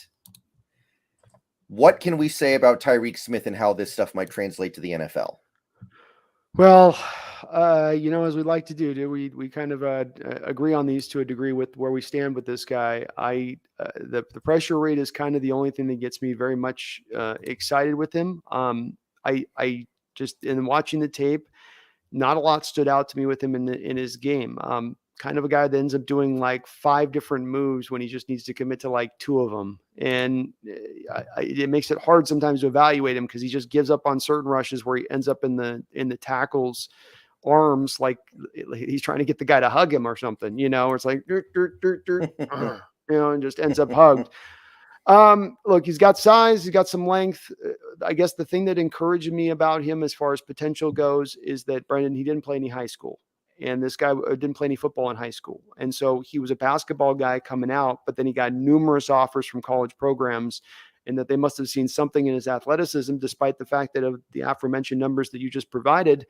what can we say about Tyreke Smith and how this stuff might translate to the NFL? Well, as we like to do we kind of agree on these to a degree with where we stand with this guy. The pressure rate is kind of the only thing that gets me very much excited with him. I just in watching the tape, not a lot stood out to me with him in his game. Kind of a guy that ends up doing like 5 different moves when he just needs to commit to like 2 of them. And it makes it hard sometimes to evaluate him because he just gives up on certain rushes where he ends up in the tackle's arms, like he's trying to get the guy to hug him or something, or it's like, dirt, dirt, dirt, dirt, and just ends up hugged. Look, he's got size, he's got some length. I guess the thing that encouraged me about him as far as potential goes is that Brendan, he didn't play any high school. And this guy didn't play any football in high school. And so he was a basketball guy coming out, but then he got numerous offers from college programs, and that they must have seen something in his athleticism, despite the fact that of the aforementioned numbers that you just provided,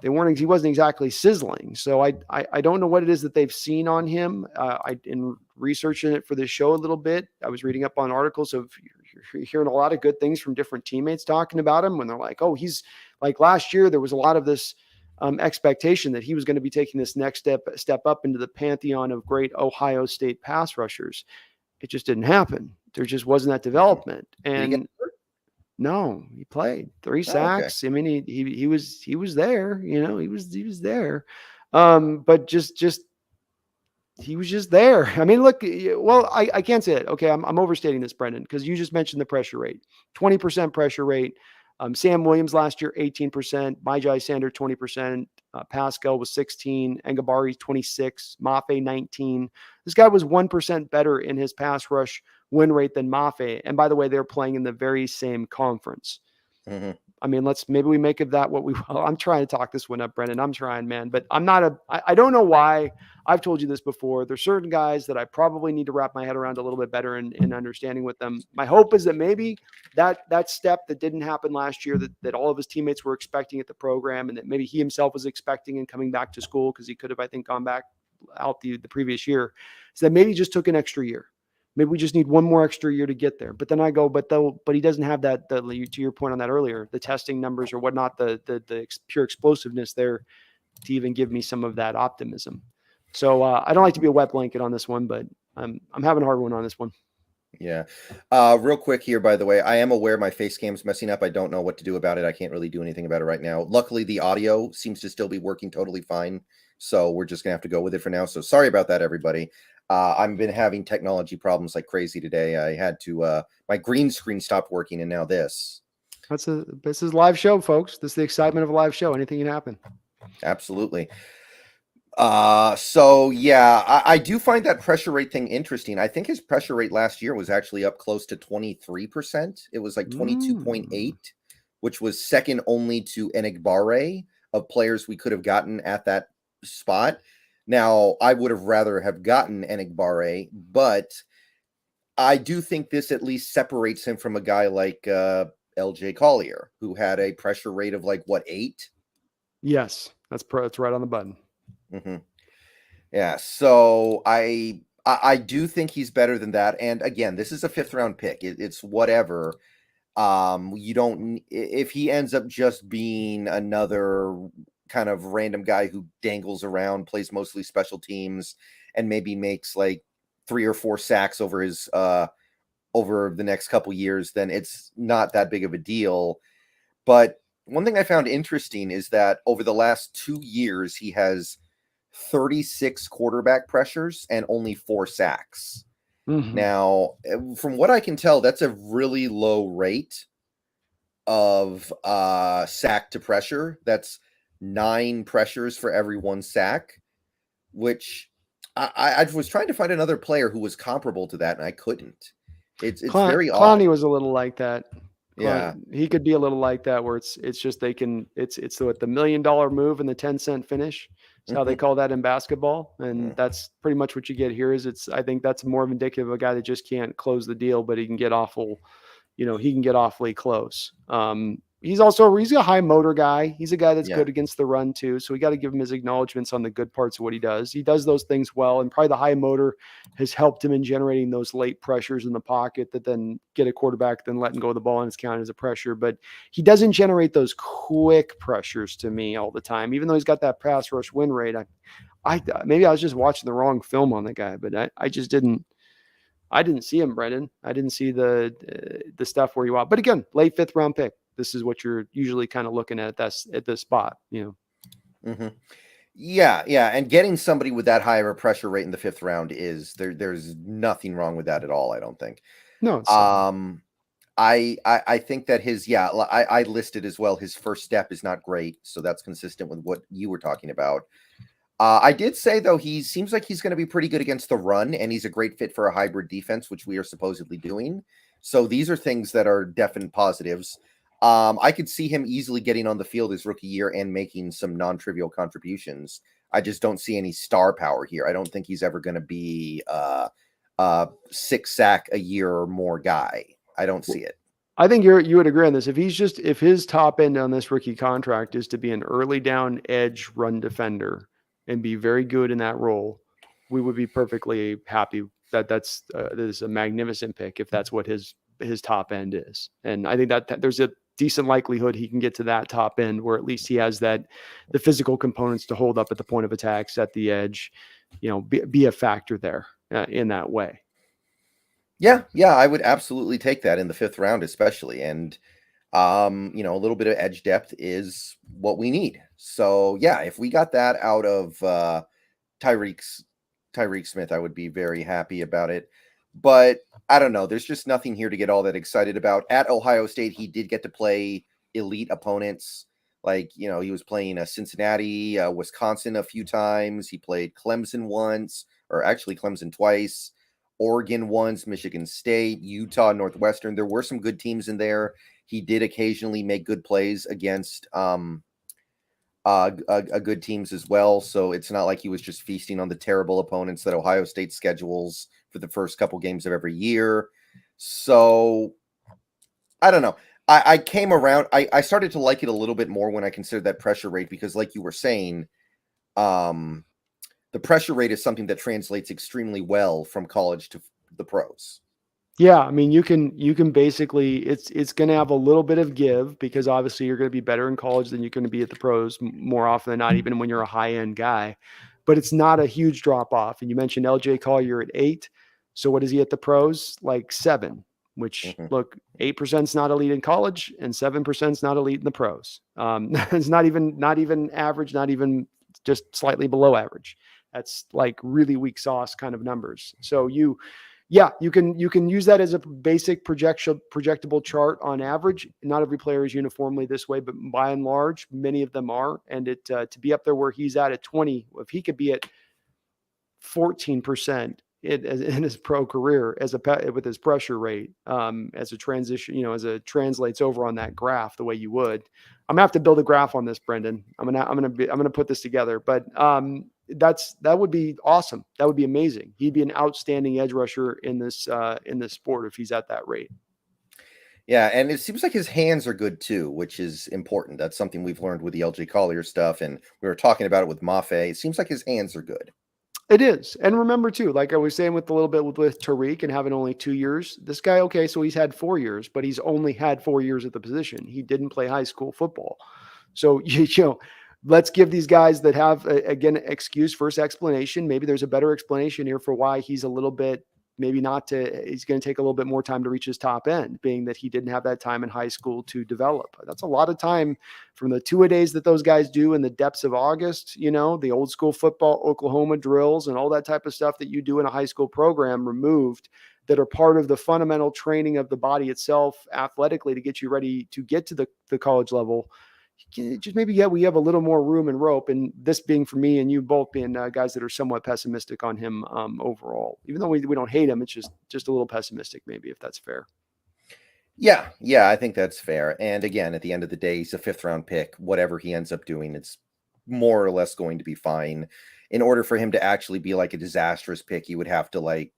he wasn't exactly sizzling. So I don't know what it is that they've seen on him. In researching it for this show a little bit, I was reading up on articles of you're hearing a lot of good things from different teammates talking about him when they're like, oh, he's like last year, there was a lot of this expectation that he was going to be taking this next step up into the pantheon of great Ohio State pass rushers. It just didn't happen. There just wasn't that development. And no, he played 3 sacks. Okay. I mean, he was there, he was there. But just he was just there. I mean, look, well, I can't say it. Okay, I'm overstating this, Brendan, because you just mentioned the pressure rate, 20% pressure rate. Sam Williams last year, 18%. Myjai Sander, 20%. Pascal was 16. Engabari, 26. Mafe, 19. This guy was 1% better in his pass rush win rate than Mafe. And by the way, they're playing in the very same conference. Mm-hmm. I mean, maybe we make of that what we will. I'm trying to talk this one up, Brendan. I'm trying, man, but I don't know why. I've told you this before. There's certain guys that I probably need to wrap my head around a little bit better in understanding with them. My hope is that maybe that step that didn't happen last year, that all of his teammates were expecting at the program, and that maybe he himself was expecting and coming back to school, because he could have, I think, gone back out the previous year. So that maybe he just took an extra year. Maybe we just need one more extra year to get there. But then I go, but he doesn't have that, to your point on that earlier, the testing numbers or whatnot, the pure explosiveness there to even give me some of that optimism. So I don't like to be a wet blanket on this one, but I'm having a hard one on this one. Yeah. Real quick here, by the way, I am aware my face cam's messing up. I don't know what to do about it. I can't really do anything about it right now. Luckily, the audio seems to still be working totally fine. So we're just going to have to go with it for now. So sorry about that, everybody. I've been having technology problems like crazy today. I had to, my green screen stopped working, and now this. This is live show, folks. This is the excitement of a live show. Anything can happen. Absolutely. So yeah, I do find that pressure rate thing interesting. I think his pressure rate last year was actually up close to 23%. It was like 22.8, which was second only to Enigbare of players we could have gotten at that spot. Now, I would have rather have gotten Enigbare, but I do think this at least separates him from a guy like LJ Collier, who had a pressure rate of like, what, 8? Yes, that's right on the button. Mm-hmm. Yeah, so I do think he's better than that. And again, this is a 5th round pick. It's whatever. You don't, if he ends up just being another kind of random guy who dangles around, plays mostly special teams, and maybe makes like 3 or 4 sacks over his over the next couple years, then it's not that big of a deal. But one thing I found interesting is that over the last 2 years, he has 36 quarterback pressures and only 4 sacks. Mm-hmm. Now, from what I can tell, that's a really low rate of sack to pressure. That's 9 pressures for every 1 sack, which I was trying to find another player who was comparable to that, and I couldn't. It's very odd. Clowney was a little like that. Yeah. He could be a little like that, where it's just they can it's the $1 million move and the 10-cent finish. It's how they Mhm. call that in basketball, and Mm. that's pretty much what you get here. I think that's more indicative of a guy that just can't close the deal, but he can get he can get awfully close. He's a high motor guy. He's a guy that's Yeah. good against the run too. So we got to give him his acknowledgments on the good parts of what he does. He does those things well, and probably the high motor has helped him in generating those late pressures in the pocket that then get a quarterback, then letting go of the ball and it's counted as a pressure. But he doesn't generate those quick pressures to me all the time, even though he's got that pass rush win rate. I maybe I was just watching the wrong film on the guy, but I just didn't. I didn't see him, Brendan. I didn't see the stuff where you want. But again, late 5th round pick. This is what you're usually kind of looking at this spot. Mm-hmm. Yeah, yeah, and getting somebody with that high of a pressure rate in the 5th round is there's nothing wrong with that at all, I don't think. No, it's I think that I listed as well, his first step is not great, so that's consistent with what you were talking about. I did say, though, he seems like he's going to be pretty good against the run, and he's a great fit for a hybrid defense, which we are supposedly doing. So these are things that are definite positives. I could see him easily getting on the field his rookie year and making some non-trivial contributions. I just don't see any star power here. I don't think he's ever going to be a 6 sack a year or more guy. I don't see it. I think you would agree on this. If his top end on this rookie contract is to be an early down edge run defender and be very good in that role, we would be perfectly happy that is a magnificent pick if that's what his top end is. And I think that there's a decent likelihood he can get to that top end where at least he has the physical components to hold up at the point of attack, set the edge, be a factor there in that way. Yeah, I would absolutely take that in the 5th round, especially. And a little bit of edge depth is what we need. So yeah, if we got that out of Tyreke Smith, I would be very happy about it. But I don't know. There's just nothing here to get all that excited about. At Ohio State, he did get to play elite opponents. Like, he was playing Cincinnati, Wisconsin a few times. He played Clemson once, or actually Clemson twice. Oregon once, Michigan State, Utah, Northwestern. There were some good teams in there. He did occasionally make good plays against good teams as well. So it's not like he was just feasting on the terrible opponents that Ohio State schedules for the first couple games of every year. So I don't know. I came around. I started to like it a little bit more when I considered that pressure rate because, like you were saying, the pressure rate is something that translates extremely well from college to the pros. Yeah, I mean, you can basically it's going to have a little bit of give because obviously you're going to be better in college than you're going to be at the pros more often than not, even when you're a high end guy. But it's not a huge drop off. And you mentioned LJ Collier at 8. So what is he at the pros? Like 7. Which look, 8% is not elite in college, and 7% is not elite in the pros. It's not even average, not even just slightly below average. That's like really weak sauce kind of numbers. So you can use that as a basic projectable chart on average. Not every player is uniformly this way, but by and large, many of them are. And to be up there where he's at 20, if he could be at 14% in his pro career with his pressure rate as a transition, as it translates over on that graph the way you would. I'm gonna have to build a graph on this, Brendan. I'm gonna put this together, but that would be awesome. That would be amazing. He'd be an outstanding edge rusher in this sport if he's at that rate. Yeah, and it seems like his hands are good too, which is important. That's something we've learned with the LJ Collier stuff, and we were talking about it with Mafe. It seems like his hands are good. It is. And remember too, like I was saying with a little bit with Tariq and having only 2 years, this guy, okay, so he's had 4 years, but he's only had 4 years at the position. He didn't play high school football. So, let's give these guys that have, again, excuse first explanation. Maybe there's a better explanation here for why he's a little bit, he's going to take a little bit more time to reach his top end, being that he didn't have that time in high school to develop. That's a lot of time from the two-a-days that those guys do in the depths of August, the old school football, Oklahoma drills and all that type of stuff that you do in a high school program removed that are part of the fundamental training of the body itself athletically to get you ready to get to the college level. just maybe we have a little more room and rope. And this being for me and you both being guys that are somewhat pessimistic on him overall, even though we don't hate him, it's just a little pessimistic, maybe, if that's fair. Yeah, I think that's fair. And again, at the end of the day, he's a 5th-round pick. Whatever he ends up doing, it's more or less going to be fine. In order for him to actually be like a disastrous pick, he would have to, like,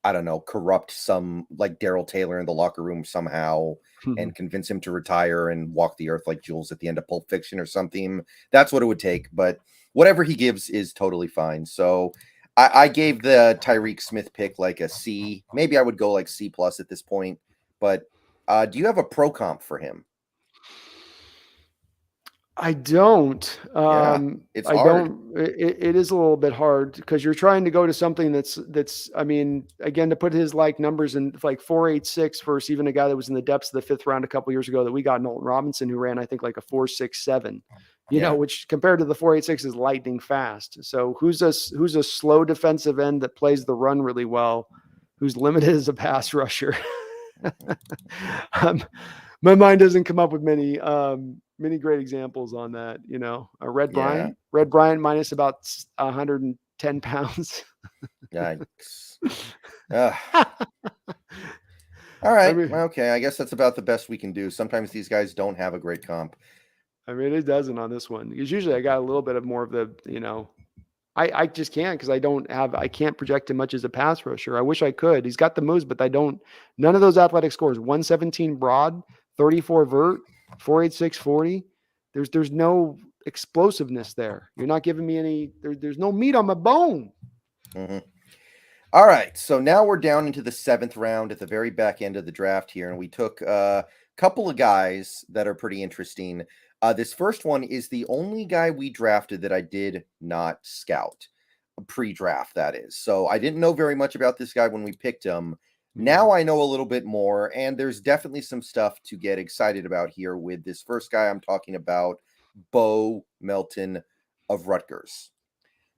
I don't know, corrupt some like Daryl Taylor in the locker room somehow and convince him to retire and walk the earth like Jules at the end of Pulp Fiction or something. That's what it would take. But whatever he gives is totally fine. So I gave the Tyreke Smith pick like a C. Maybe I would go like C+ at this point. But do you have a pro comp for him? I don't. It's I hard. don't. It is a little bit hard because you're trying to go to something that's. I mean, again, to put his like numbers in like 4.86 versus even a guy that was in the depths of the 5th round a couple years ago that we got, Melton Robinson, who ran I think like a 4.67. You know, which compared to the 4.86 is lightning fast. So who's a slow defensive end that plays the run really well, who's limited as a pass rusher? My mind doesn't come up with many great examples on that. You know, Red Bryant minus about 110 pounds. Yikes. All right. Okay. I guess that's about the best we can do. Sometimes these guys don't have a great comp. I mean, it doesn't on this one because usually I got a little bit of more of the, you know, I just can't because I can't project him much as a pass rusher. I wish I could. He's got the moves, but none of those athletic scores. 117 broad, 34 vert, 4.86 40. There's no explosiveness there. You're not giving me any. There's no meat on my bone. Mm-hmm. All right, so now we're down into the 7th round at the very back end of the draft here, and we took a couple of guys that are pretty interesting. This first one is the only guy we drafted that I did not scout, pre-draft, that is. So I didn't know very much about this guy when we picked him. Now I know a little bit more, and there's definitely some stuff to get excited about here with this first guy I'm talking about, Bo Melton of Rutgers.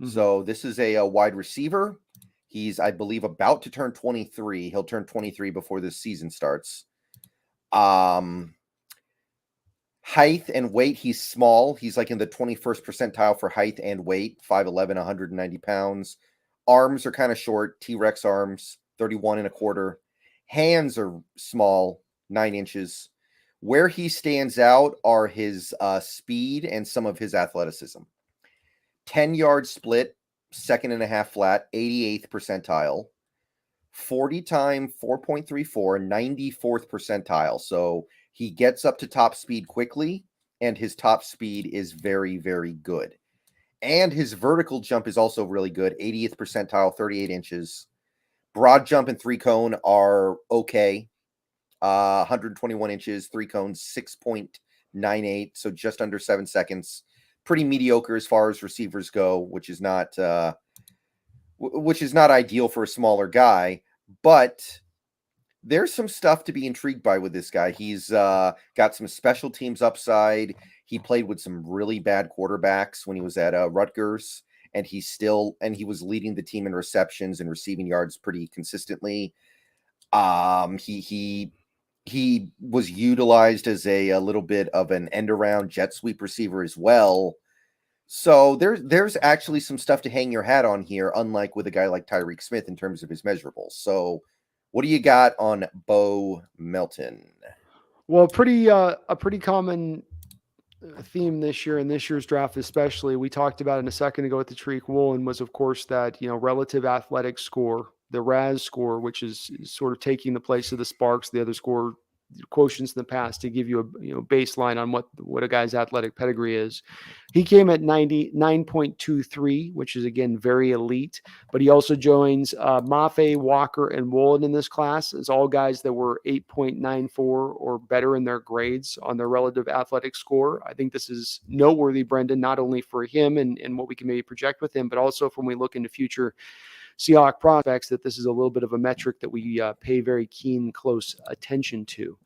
So this is a wide receiver. He's, I believe, about to turn 23. He'll turn 23 before this season starts. Height and weight, he's small. He's like in the 21st percentile for height and weight, 5'11", 190 pounds. Arms are kind of short, T-Rex arms, 31.25. Hands are small, 9 inches. Where he stands out are his speed and some of his athleticism. 10-yard split, 2.5 flat, 88th percentile. 40 time, 4.34, 94th percentile. So he gets up to top speed quickly, and his top speed is very, very good. And his vertical jump is also really good, 80th percentile, 38 inches. Broad jump and 3-cone are okay. 121 inches, 3 cones, 6.98, so just under 7 seconds. Pretty mediocre as far as receivers go, which is not ideal for a smaller guy, but there's some stuff to be intrigued by with this guy. He's got some special teams upside. He played with some really bad quarterbacks when he was at Rutgers, and he was leading the team in receptions and receiving yards pretty consistently. He was utilized as a little bit of an end around jet sweep receiver as well. So there's actually some stuff to hang your hat on here, unlike with a guy like Tyreke Smith in terms of his measurables. So what do you got on Bo Melton? Well, a pretty common theme this year in this year's draft, especially, we talked about in a second ago with the Tariq Woolen, was of course that, you know, relative athletic score, the RAS score, which is sort of taking the place of the Sparks, the other score quotients in the past to give you a baseline on what a guy's athletic pedigree is. He came at 99.23, which is again very elite, but he also joins Mafe, Walker, and Woolen in this class as all guys that were 8.94 or better in their grades on their relative athletic score. I think this is noteworthy, Brendan, not only for him and what we can maybe project with him, but also from when we look into future Seahawks prospects, that this is a little bit of a metric that we pay very keen, close attention to.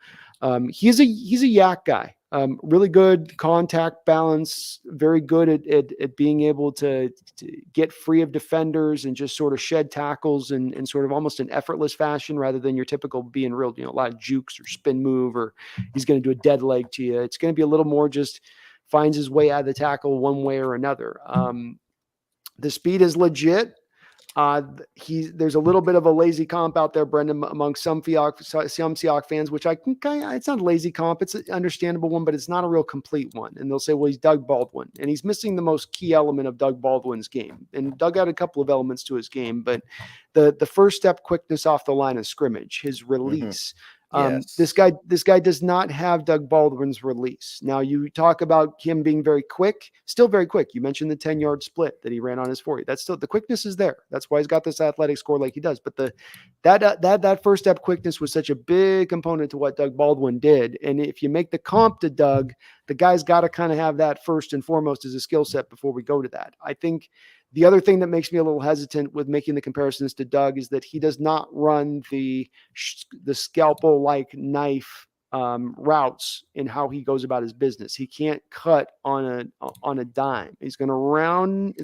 He's a yak guy. Really good contact balance, very good at being able to get free of defenders and just sort of shed tackles in sort of almost an effortless fashion rather than your typical being real, a lot of jukes or spin move, or he's going to do a dead leg to you. It's going to be a little more just finds his way out of the tackle one way or another. The speed is legit. There's a little bit of a lazy comp out there, Brendan, among some Seahawks fans, which I can it's not a lazy comp. It's an understandable one, but it's not a real complete one. And they'll say, well, he's Doug Baldwin, and he's missing the most key element of Doug Baldwin's game. And Doug had a couple of elements to his game, but the first step quickness off the line of scrimmage, his release. Yes. This guy does not have Doug Baldwin's release. Now you talk about him being very quick, still very quick. You mentioned the 10-yard split that he ran on his 40. That's still, the quickness is there. That's why he's got this athletic score like he does. But that first step quickness was such a big component to what Doug Baldwin did. And if you make the comp to Doug, the guy's got to kind of have that first and foremost as a skill set before we go to that. I think the other thing that makes me a little hesitant with making the comparisons to Doug is that he does not run the scalpel-like knife routes in how he goes about his business. He can't cut on a dime. It's going to round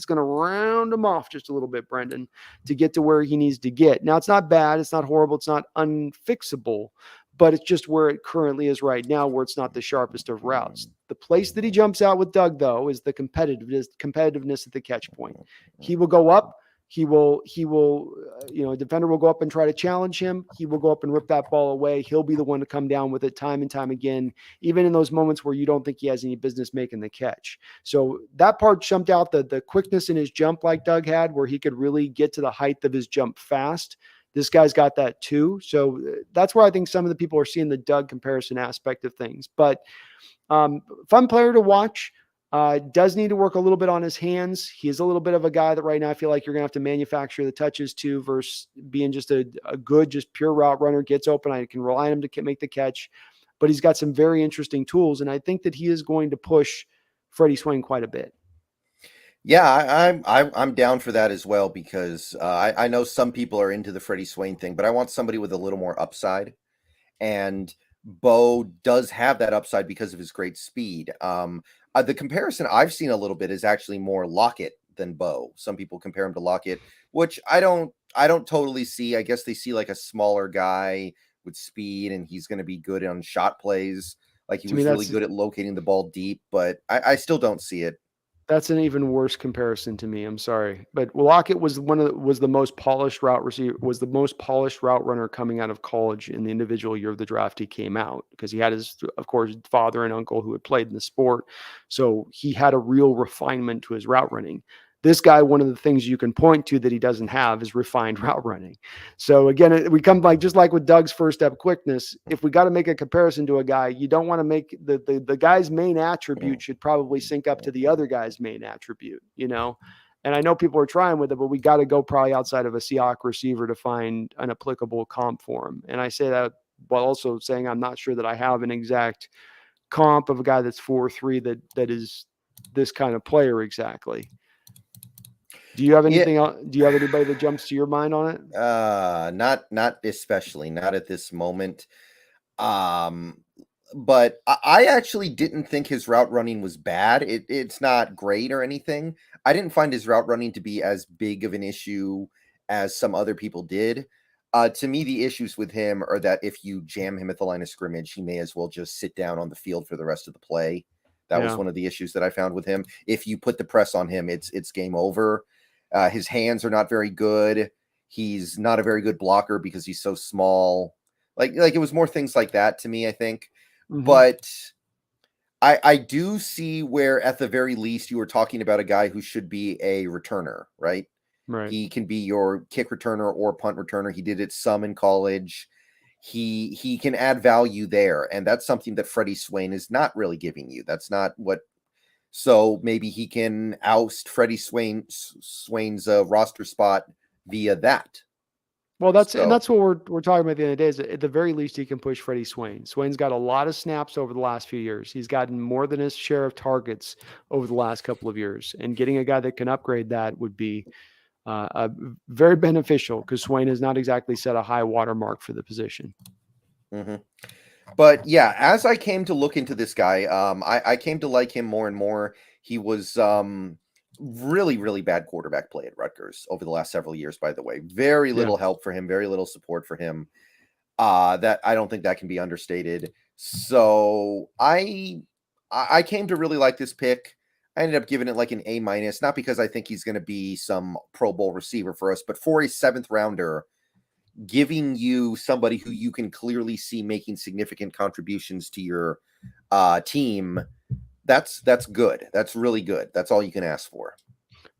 him off just a little bit, Brendan, to get to where he needs to get. Now, it's not bad. It's not horrible. It's not unfixable, but it's just where it currently is right now, where it's not the sharpest of routes. The place that he jumps out with Doug, though, is the competitiveness at the catch point. He will go up. He will, a defender will go up and try to challenge him. He will go up and rip that ball away. He'll be the one to come down with it time and time again, even in those moments where you don't think he has any business making the catch. So that part jumped out, the quickness in his jump like Doug had, where he could really get to the height of his jump fast. This guy's got that too. So that's where I think some of the people are seeing the Doug comparison aspect of things. But fun player to watch. Does need to work a little bit on his hands. He is a little bit of a guy that right now I feel like you're going to have to manufacture the touches to, versus being just a good, just pure route runner. Gets open, I can rely on him to make the catch. But he's got some very interesting tools, and I think that he is going to push Freddie Swain quite a bit. Yeah, I'm down for that as well, because I know some people are into the Freddie Swain thing, but I want somebody with a little more upside, and Bo does have that upside because of his great speed. The comparison I've seen a little bit is actually more Lockett than Bo. Some people compare him to Lockett, which I don't totally see. I guess they see like a smaller guy with speed, and he's going to be good on shot plays. Like he was really good at locating the ball deep, but I still don't see it. That's an even worse comparison to me. I'm sorry, but Lockett was the most polished route receiver, was the most polished route runner coming out of college in the individual year of the draft. He came out because he had of course, father and uncle who had played in the sport, so he had a real refinement to his route running. This guy, one of the things you can point to that he doesn't have is refined route running. So again, we come just like with Doug's first step quickness. If we got to make a comparison to a guy, you don't want to make the guy's main attribute should probably sync up to the other guy's main attribute, And I know people are trying with it, but we got to go probably outside of a Seahawks receiver to find an applicable comp for him. And I say that while also saying I'm not sure that I have an exact comp of a guy that's 4.3 that is this kind of player exactly. Do you have anything else? Do you have anybody that jumps to your mind on it? Not especially, not at this moment. But I actually didn't think his route running was bad. It's not great or anything. I didn't find his route running to be as big of an issue as some other people did. To me, the issues with him are that if you jam him at the line of scrimmage, he may as well just sit down on the field for the rest of the play. That was one of the issues that I found with him. If you put the press on him, it's game over. His hands are not very good. He's not a very good blocker because he's so small. Like it was more things like that to me, I think. Mm-hmm. But I do see where at the very least you were talking about a guy who should be a returner, right? Right. He can be your kick returner or punt returner. He did it some in college. He can add value there, and that's something that Freddie Swain is not really giving you. That's not what. So maybe he can oust Freddie Swain's roster spot via that. Well, that's what we're talking about at the end of the day. Is at the very least he can push Freddie Swain. Swain's got a lot of snaps over the last few years. He's gotten more than his share of targets over the last couple of years, and getting a guy that can upgrade that would be very beneficial, because Swain has not exactly set a high watermark for the position. Mm-hmm. But yeah, as I came to look into this guy, I came to like him more and more. He was really, really bad quarterback play at Rutgers over the last several years, by the way. Very little help for him, very little support for him. That I don't think that can be understated. So I I came to really like this pick. I ended up giving it like an A minus, not because I think he's going to be some Pro Bowl receiver for us, but for a 7th rounder, giving you somebody who you can clearly see making significant contributions to your team, that's good. That's really good. That's all you can ask for.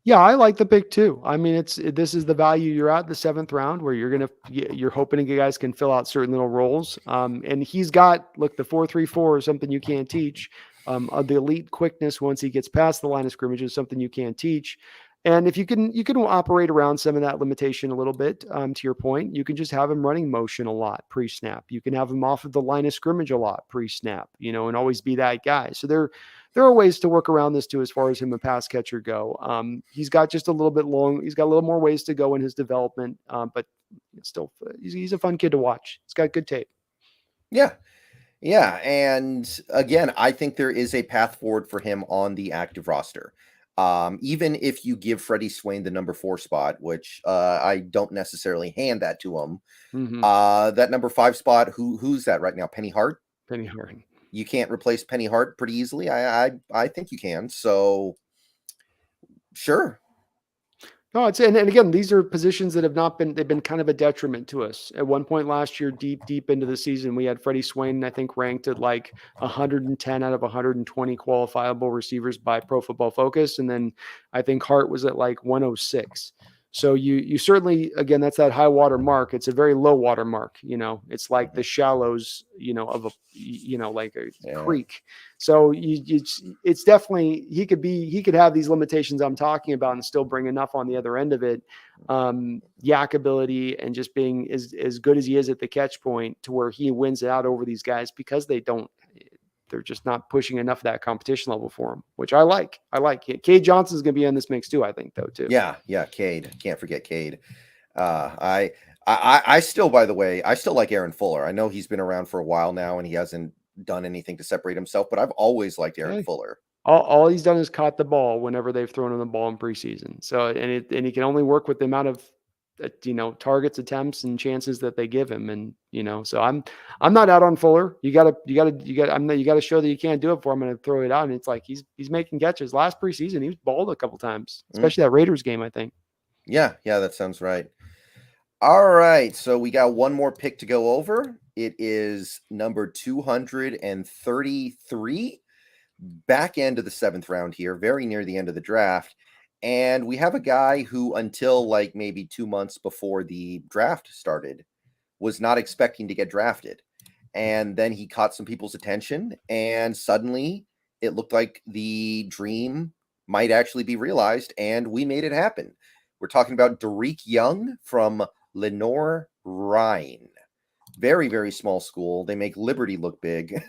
Yeah, I like the pick too. I mean, this is the value. You're at the 7th round where you're hoping you guys can fill out certain little roles. And he's got, look, the 4.34 is something you can't teach. The elite quickness once he gets past the line of scrimmage is something you can't teach. And if you can operate around some of that limitation a little bit. To your point, you can just have him running motion a lot pre-snap. You can have him off of the line of scrimmage a lot pre-snap. And always be that guy. So there are ways to work around this too, as far as him a pass catcher go. He's got just a little bit long. He's got a little more ways to go in his development, but still, he's a fun kid to watch. He's got good tape. Yeah. Yeah. And again, I think there is a path forward for him on the active roster. Even if you give Freddie Swain the number 4 spot, which I don't necessarily hand that to him, that number 5 spot, who's that right now? Penny Hart? Penny Hart. You can't replace Penny Hart pretty easily. I think you can. So sure. No, and again, these are positions that they've been kind of a detriment to us. At one point last year, deep into the season, we had Freddie Swain, I think, ranked at like 110 out of 120 qualifiable receivers by Pro Football Focus. And then I think Hart was at like 106. So you certainly, again, that's that high water mark. It's a very low water mark. It's like the shallows, of a, like a creek. So it's definitely, he could have these limitations I'm talking about and still bring enough on the other end of it. Yak ability and just being as good as he is at the catch point to where he wins it out over these guys because they're just not pushing enough of that competition level for him, which I like. Cade Johnson's going to be in this mix too, I think, though, too. Yeah. Cade. Can't forget Cade. I still, by the way, I still like Aaron Fuller. I know he's been around for a while now and he hasn't done anything to separate himself, but I've always liked Aaron Fuller. All he's done is caught the ball whenever they've thrown him the ball in preseason. So, and he can only work with the amount of targets, attempts, and chances that they give him. And, so I'm not out on Fuller. You gotta show that you can't do it for him. I'm going to throw it out. And it's like, he's making catches. Last preseason, he was balled a couple times, especially that Raiders game, I think. Yeah, that sounds right. All right. So we got one more pick to go over. It is number 233, back end of the 7th round here, very near the end of the draft. And we have a guy who, until like maybe 2 months before the draft started, was not expecting to get drafted. And then he caught some people's attention, and suddenly it looked like the dream might actually be realized, and we made it happen. We're talking about Tariq Young from Lenoir-Rhyne. Very, very small school. They make Liberty look big.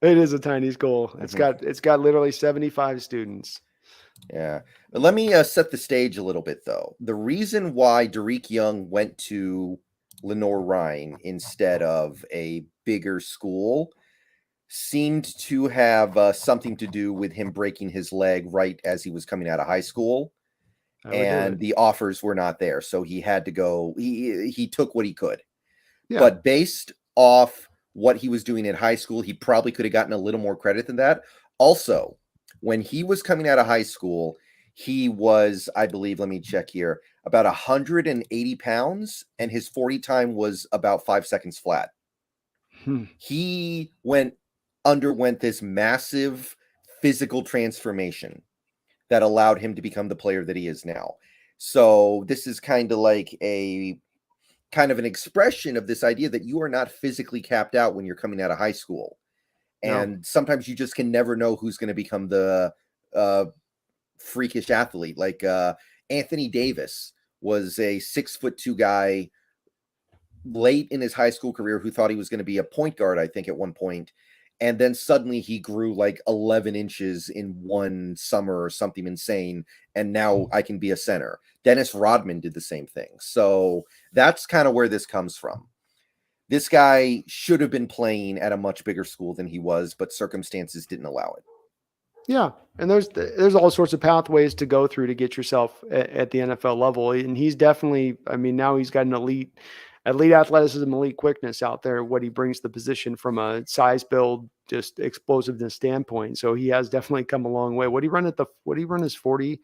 It is a tiny school. It's got literally 75 students. Yeah. But let me set the stage a little bit, though. The reason why Tariq Young went to Lenoir-Rhyne instead of a bigger school seemed to have something to do with him breaking his leg right as he was coming out of high school. And the offers were not there. So he had to go. He took what he could. Yeah. But based off what he was doing in high school, he probably could have gotten a little more credit than that. Also, when he was coming out of high school, he was, I believe, let me check here, about 180 pounds, and his 40 time was about 5 seconds flat. He underwent this massive physical transformation that allowed him to become the player that he is now. So this is kind of like an expression of this idea that you are not physically capped out when you're coming out of high school. And sometimes you just can never know who's going to become the freakish athlete. Like Anthony Davis was a 6'2" guy late in his high school career who thought he was going to be a point guard, I think, at one point. And then suddenly he grew like 11 inches in one summer or something insane. And now I can be a center. Dennis Rodman did the same thing. So that's kind of where this comes from. This guy should have been playing at a much bigger school than he was, but circumstances didn't allow it. Yeah. And there's all sorts of pathways to go through to get yourself at the NFL level. And he's definitely, now he's got an elite elite athleticism, elite quickness out there, what he brings to the position from a size, build, just explosiveness standpoint. So he has definitely come a long way. What do you run his 40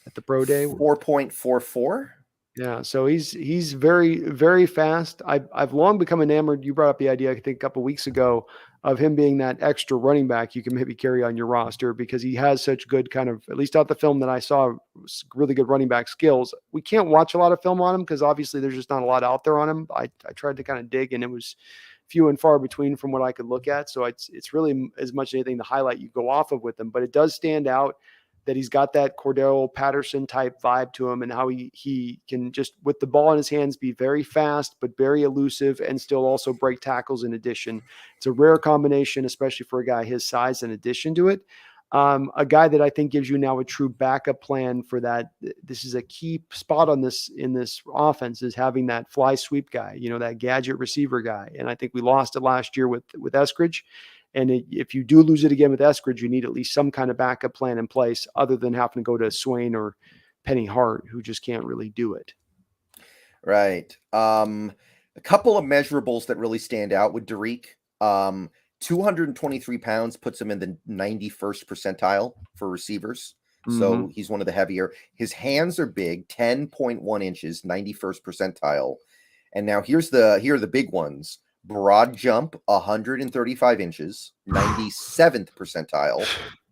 at the pro day? 4.44. Yeah, so he's very, very fast. I've long become enamored. You brought up the idea, I think, a couple weeks ago, of him being that extra running back you can maybe carry on your roster because he has such good kind of, at least out the film that I saw, really good running back skills. We can't watch a lot of film on him because obviously there's just not a lot out there on him. I tried to kind of dig, and it was few and far between from what I could look at. So it's really as much anything the highlight you go off of with him, but it does stand out that he's got that Cordero Patterson type vibe to him, and how he can just, with the ball in his hands, be very fast but very elusive and still also break tackles in addition. It's a rare combination, especially for a guy his size. In addition to it, a guy that I think gives you now a true backup plan for that. This is a key spot in this offense, is having that fly sweep guy, that gadget receiver guy. And I think we lost it last year with Eskridge. And if you do lose it again with Eskridge, you need at least some kind of backup plan in place other than having to go to Swain or Penny Hart, who just can't really do it. Right. A couple of measurables that really stand out with Tariq. 223 pounds puts him in the 91st percentile for receivers. So he's one of the heavier. His hands are big, 10.1 inches, 91st percentile. And now here are the big ones. Broad jump, 135 inches, 97th percentile.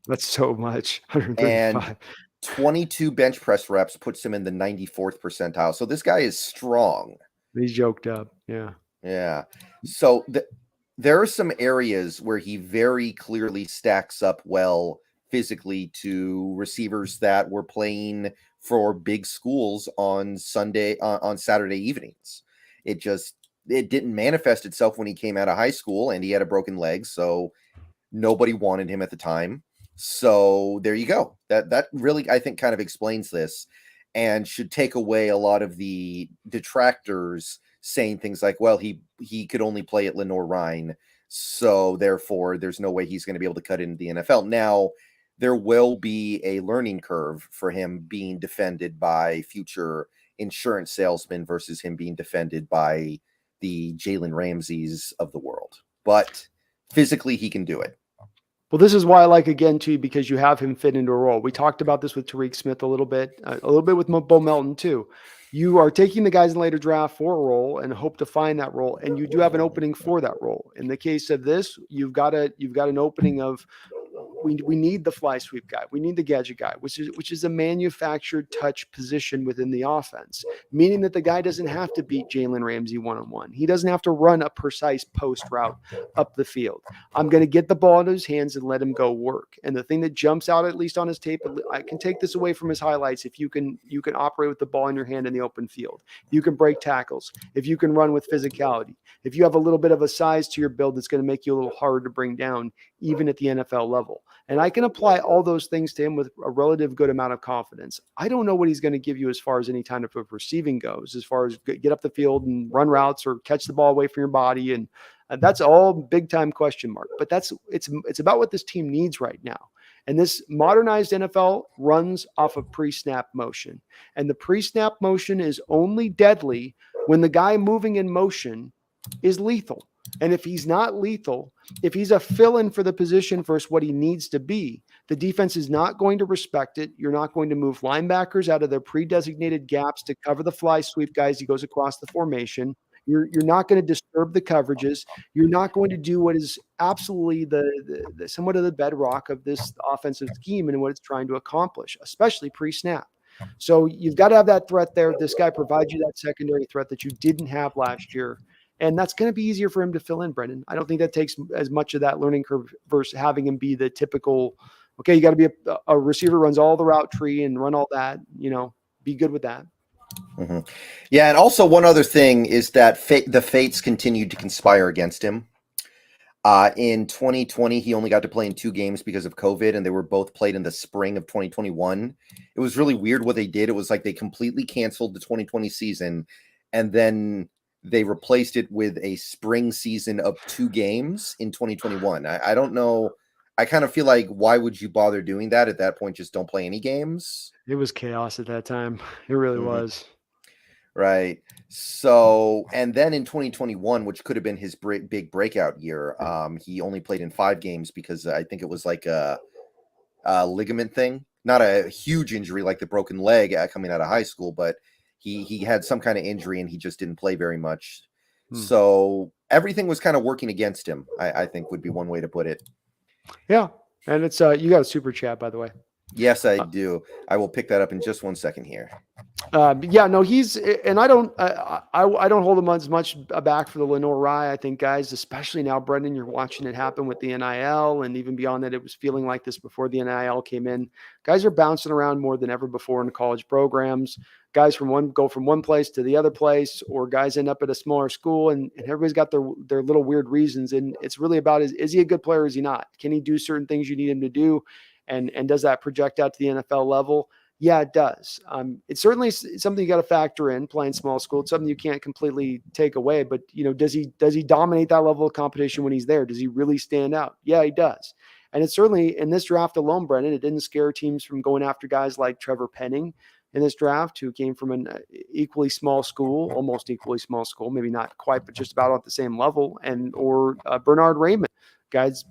That's so much. 135. And 22 bench press reps puts him in the 94th percentile. So this guy is strong. He's yoked up. Yeah. Yeah. So there are some areas where he very clearly stacks up well physically to receivers that were playing for big schools on Saturday evenings. It didn't manifest itself when he came out of high school, and he had a broken leg, so nobody wanted him at the time. So there you go. That really, I think, kind of explains this, and should take away a lot of the detractors saying things like, well, he could only play at Lenoir-Rhyne, so therefore there's no way he's going to be able to cut into the NFL. Now, there will be a learning curve for him being defended by future insurance salesmen versus him being defended by the Jalen Ramseys of the world. But physically, he can do it. Well, this is why I like, again, too, because you have him fit into a role. We talked about this with Tariq Smith a little bit with Bo Melton, too. You are taking the guys in later draft for a role and hope to find that role, and you do have an opening for that role. In the case of this, you've got an opening of, we need the fly sweep guy. We need the gadget guy, which is a manufactured touch position within the offense, meaning that the guy doesn't have to beat Jalen Ramsey one-on-one. He doesn't have to run a precise post route up the field. I'm going to get the ball into his hands and let him go work. And the thing that jumps out, at least on his tape, I can take this away from his highlights. If you can operate with the ball in your hand in the open field, you can break tackles, if you can run with physicality, if you have a little bit of a size to your build that's going to make you a little harder to bring down, even at the NFL level. And I can apply all those things to him with a relative good amount of confidence. I don't know what he's going to give you as far as any kind of receiving goes, as far as get up the field and run routes or catch the ball away from your body. And that's all big time question mark. But it's about what this team needs right now. And this modernized NFL runs off of pre-snap motion. And the pre-snap motion is only deadly when the guy moving in motion is lethal. And if he's not lethal, if he's a fill-in for the position versus what he needs to be, the defense is not going to respect it. You're not going to move linebackers out of their pre-designated gaps to cover the fly sweep guys. He goes across the formation. You're not going to disturb the coverages. You're not going to do what is absolutely the somewhat of the bedrock of this offensive scheme and what it's trying to accomplish, especially pre-snap. So you've got to have that threat there. This guy provides you that secondary threat that you didn't have last year. And that's going to be easier for him to fill in, Brendan. I don't think that takes as much of that learning curve versus having him be the typical, okay, you got to be a receiver, runs all the route tree and run all that, be good with that. Mm-hmm. Yeah, and also one other thing is that the fates continued to conspire against him. In 2020, he only got to play in 2 games because of COVID, and they were both played in the spring of 2021. It was really weird what they did. It was like they completely canceled the 2020 season, and then they replaced it with a spring season of 2 games in 2021. I don't know. I kind of feel like, why would you bother doing that at that point? Just don't play any games. It was chaos at that time. It really was. Right. So, and then in 2021, which could have been his big breakout year, he only played in 5 games because I think it was like a ligament thing, not a huge injury like the broken leg coming out of high school, but he had some kind of injury and he just didn't play very much. So everything was kind of working against him, I think would be one way to put it. Yeah. And it's you got a super chat, by the way. Yes, I do. I will pick that up in just 1 second here. Yeah, no, and I don't hold him as much back for the Lenore Rye. I think guys, especially now, Brendan, you're watching it happen with the NIL, and even beyond that, it was feeling like this before the NIL came in. Guys are bouncing around more than ever before in college programs. Guys go from one place to the other place, or guys end up at a smaller school, and everybody's got their little weird reasons. And it's really about is he a good player or is he not? Can he do certain things you need him to do? And does that project out to the NFL level? Yeah, it does. It's certainly something you got to factor in playing small school. It's something you can't completely take away, but does he dominate that level of competition when he's there? Does he really stand out? Yeah, he does. And it's certainly in this draft alone, Brendan, it didn't scare teams from going after guys like Trevor Penning in this draft, who came from an equally small school, almost equally small school, maybe not quite, but just about at the same level, or Bernard Raymond, guys,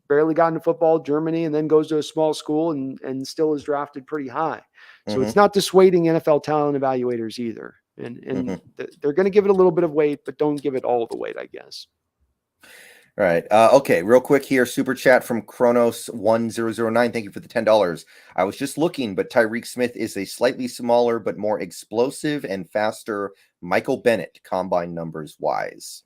barely got into football, Germany, and then goes to a small school and still is drafted pretty high. So it's not dissuading NFL talent evaluators either. And they're going to give it a little bit of weight, but don't give it all the weight, I guess. All right. Okay, real quick here. Super chat from Kronos1009. Thank you for the $10. I was just looking, but Tyreke Smith is a slightly smaller but more explosive and faster Michael Bennett, combine numbers wise.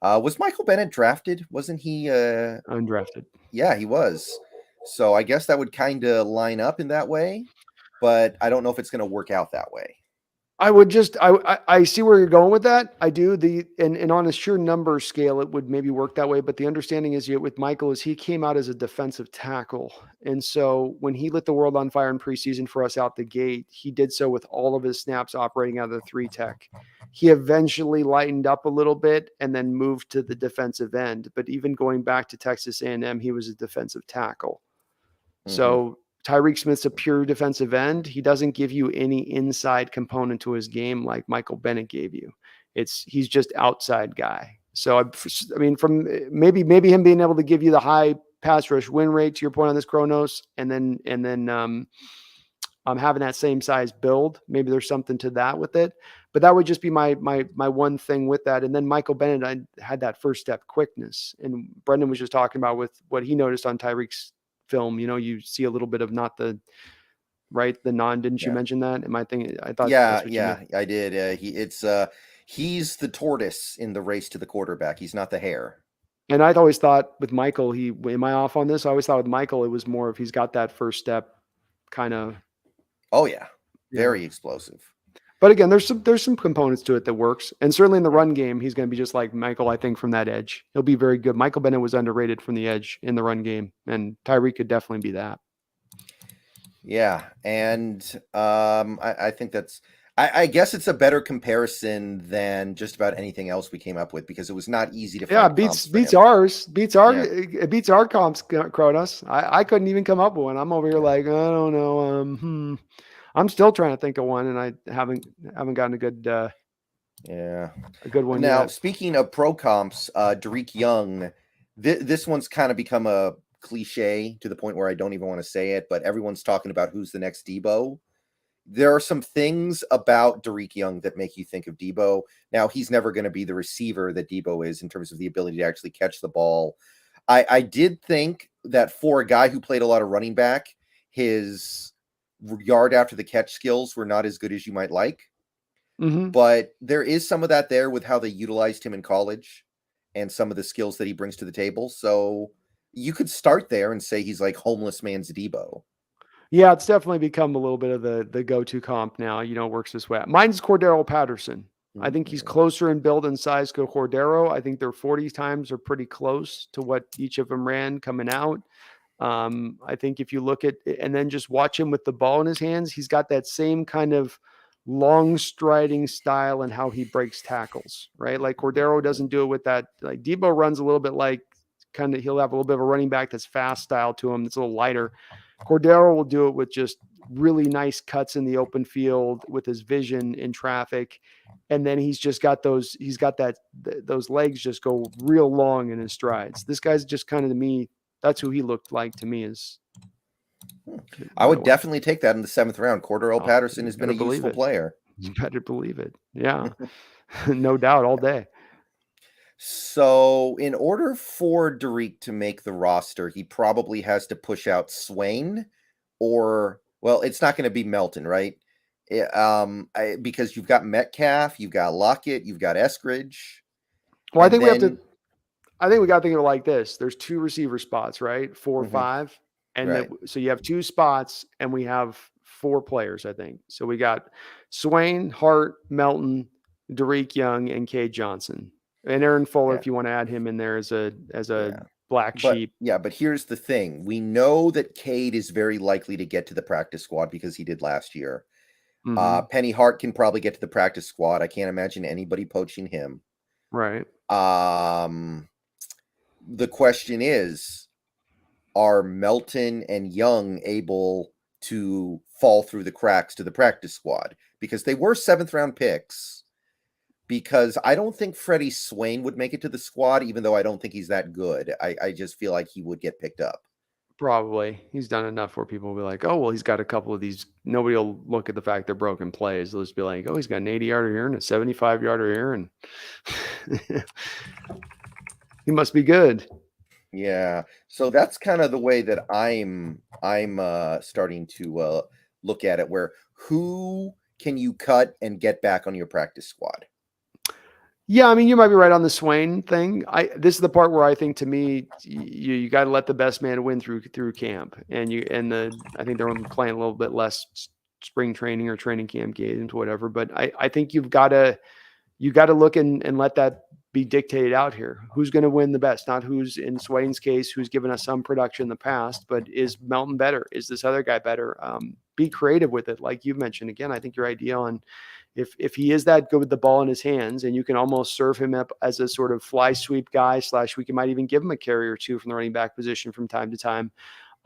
Was Michael Bennett drafted? Wasn't he undrafted? Yeah, he was. So I guess that would kind of line up in that way, but I don't know if it's going to work out that way. I see where you're going with that. I do. And on a sheer number scale, it would maybe work that way. But the understanding is with Michael is he came out as a defensive tackle. And so when he lit the world on fire in preseason for us out the gate, he did so with all of his snaps operating out of the 3 tech. He eventually lightened up a little bit and then moved to the defensive end. But even going back to Texas A&M, he was a defensive tackle. So Tyreke Smith's a pure defensive end. He doesn't give you any inside component to his game like Michael Bennett gave you. He's just outside guy. So I mean, from maybe him being able to give you the high pass rush win rate to your point on this Kronos, and then having that same size build. Maybe there's something to that with it. But that would just be my one thing with that. And then Michael Bennett, I had that first step quickness, and Brendan was just talking about with what he noticed on Tyreek's film. You see a little bit of not the non. Didn't you mention that? Am I thinking? I thought. Yeah, I did. He's the tortoise in the race to the quarterback. He's not the hare. And I'd always thought with Michael, am I off on this? I always thought with Michael, it was more of he's got that first step kind of. Oh yeah, very explosive. But again, there's some components to it that works, and certainly in the run game, he's going to be just like Michael. I think from that edge, he'll be very good. Michael Bennett was underrated from the edge in the run game, and Tyreke could definitely be that. Yeah, and I think that's. I guess it's a better comparison than just about anything else we came up with because it was not easy to. Yeah, beats our comps, Kronos. I couldn't even come up with one. I'm over here like I don't know. I'm still trying to think of one, and I haven't gotten a good one. Now, yet. Speaking of pro comps, Tariq Young, this one's kind of become a cliche to the point where I don't even want to say it, but everyone's talking about who's the next Debo. There are some things about Tariq Young that make you think of Debo. Now, he's never going to be the receiver that Debo is in terms of the ability to actually catch the ball. I did think that for a guy who played a lot of running back, his yard after the catch skills were not as good as you might like. But there is some of that there with how they utilized him in college and some of the skills that he brings to the table. So you could start there and say he's like homeless man's Debo. Yeah, it's definitely become a little bit of the go-to comp now. It works this way. Mine's Cordero Patterson. I think he's closer in build and size to Cordero. I think their 40 times are pretty close to what each of them ran coming out. I think if you look at and then just watch him with the ball in his hands, he's got that same kind of long striding style and how he breaks tackles, right? Like Cordero doesn't do it with that. Like Debo runs a little bit like he'll have a little bit of a running back that's fast style to him. That's a little lighter. Cordero will do it with just really nice cuts in the open field with his vision in traffic. And then he's got those legs just go real long in his strides. This guy's just kind of, to me, that's who he looked like to me. Is I would definitely take that in the 7th round. Cordero Patterson has been a believe useful it. player. You better believe it. Yeah, no doubt, all day. So, in order for Tariq to make the roster, he probably has to push out Swain, or, well, it's not going to be Melton, right? Because you've got Metcalf, you've got Lockett, you've got Eskridge. Well, I think we got to think of it like this. There's 2 receiver spots, right? 4 or 5. And right. so you have 2 spots and we have 4 players, I think. So we got Swain, Hart, Melton, Tariq Young, and Cade Johnson. And Aaron Fuller, if you want to add him in there as a black sheep. Yeah, but here's the thing. We know that Cade is very likely to get to the practice squad because he did last year. Penny Hart can probably get to the practice squad. I can't imagine anybody poaching him. Right. The question is, are Melton and Young able to fall through the cracks to the practice squad? Because they were 7th round picks. Because I don't think Freddie Swain would make it to the squad, even though I don't think he's that good. I just feel like he would get picked up. Probably. He's done enough where people will be like, oh, well, he's got a couple of these. Nobody will look at the fact they're broken plays. They'll just be like, oh, he's got an 80-yarder here and a 75-yarder here. And he must be good. Yeah. So that's kind of the way that I'm starting to look at it, where who can you cut and get back on your practice squad? Yeah, I mean, you might be right on the Swain thing. This is the part where I think, to me, you got to let the best man win through camp, I think they're playing a little bit less spring training or training camp games, whatever. But I think you got to look and let that be dictated out here. Who's going to win the best? Not who's, in Swain's case, who's given us some production in the past, but is Melton better? Is this other guy better? Be creative with it, like you mentioned. Again, I think your idea on, if he is that good with the ball in his hands, and you can almost serve him up as a sort of fly sweep guy / we might even give him a carry or 2 from the running back position from time to time,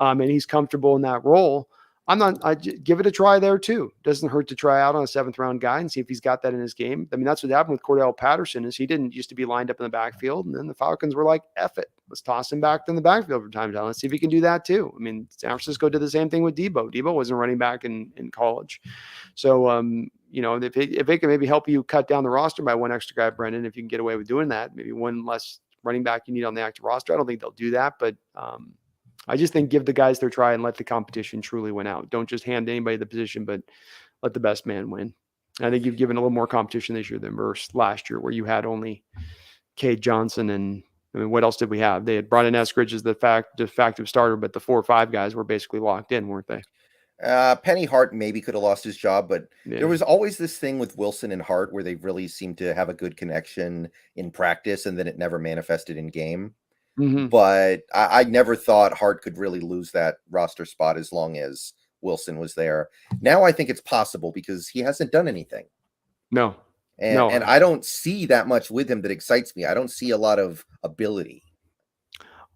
and he's comfortable in that role, I give it a try there too. Doesn't hurt to try out on a 7th round guy and see if he's got that in his game. I mean, that's what happened with Cordell Patterson, is he didn't used to be lined up in the backfield, and then the Falcons were like, F it, let's toss him back in the backfield from time to time. Let's see if he can do that too. I mean, San Francisco did the same thing with Debo. Debo wasn't running back in college. So, if it can maybe help you cut down the roster by 1 extra guy, Brendan, if you can get away with doing that, maybe 1 less running back you need on the active roster. I don't think they'll do that, but I just think give the guys their try and let the competition truly win out. Don't just hand anybody the position, but let the best man win. I think you've given a little more competition this year than versus last year, where you had only Cade Johnson and, I mean, what else did we have? They had brought in Eskridge as the de facto starter, but the 4 or 5 guys were basically locked in, weren't they? Penny Hart maybe could have lost his job, but there was always this thing with Wilson and Hart where they really seemed to have a good connection in practice, and then it never manifested in game. But I never thought Hart could really lose that roster spot as long as Wilson was there. Now I think it's possible because he hasn't done anything. No. And I don't see that much with him that excites me. I don't see a lot of ability.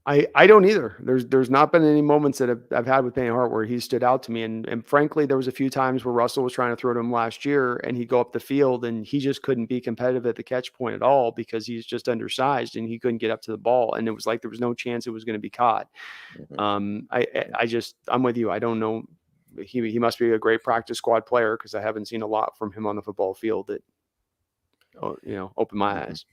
I don't either. There's not been any moments that I've had with Penny Hart where he stood out to me. And frankly, there was a few times where Russell was trying to throw to him last year and he'd go up the field and he just couldn't be competitive at the catch point at all because he's just undersized and he couldn't get up to the ball. And it was like there was no chance it was going to be caught. I'm with you. I don't know. He must be a great practice squad player because I haven't seen a lot from him on the football field that, opened my eyes.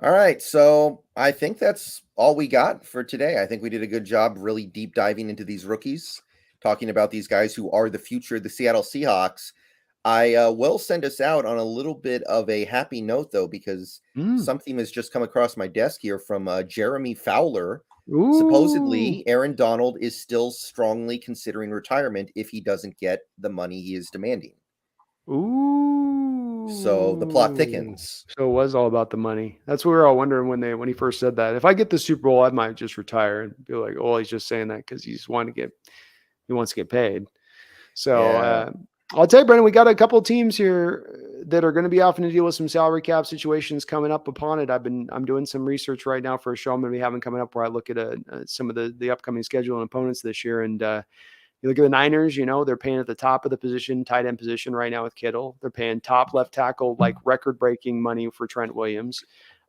All right, so I think that's all we got for today. I think we did a good job really deep diving into these rookies, talking about these guys who are the future of the Seattle Seahawks. I will send us out on a little bit of a happy note, though, because something has just come across my desk here from Jeremy Fowler. Ooh. Supposedly, Aaron Donald is still strongly considering retirement if he doesn't get the money he is demanding. Ooh. So the plot thickens. So it was all about the money. That's what we were all wondering when he first said that. If I get the Super Bowl, I might just retire and be like, oh, he's just saying that because he wants to get paid. So I'll tell you, Brendan, we got a couple of teams here that are going to be having to deal with some salary cap situations coming up upon it. I'm doing some research right now for a show I'm going to be having coming up where I look at some of the upcoming schedule and opponents this year. And you look at the Niners, they're paying at the top of the position, tight end position right now with Kittle. They're paying top left tackle, like record breaking money for Trent Williams.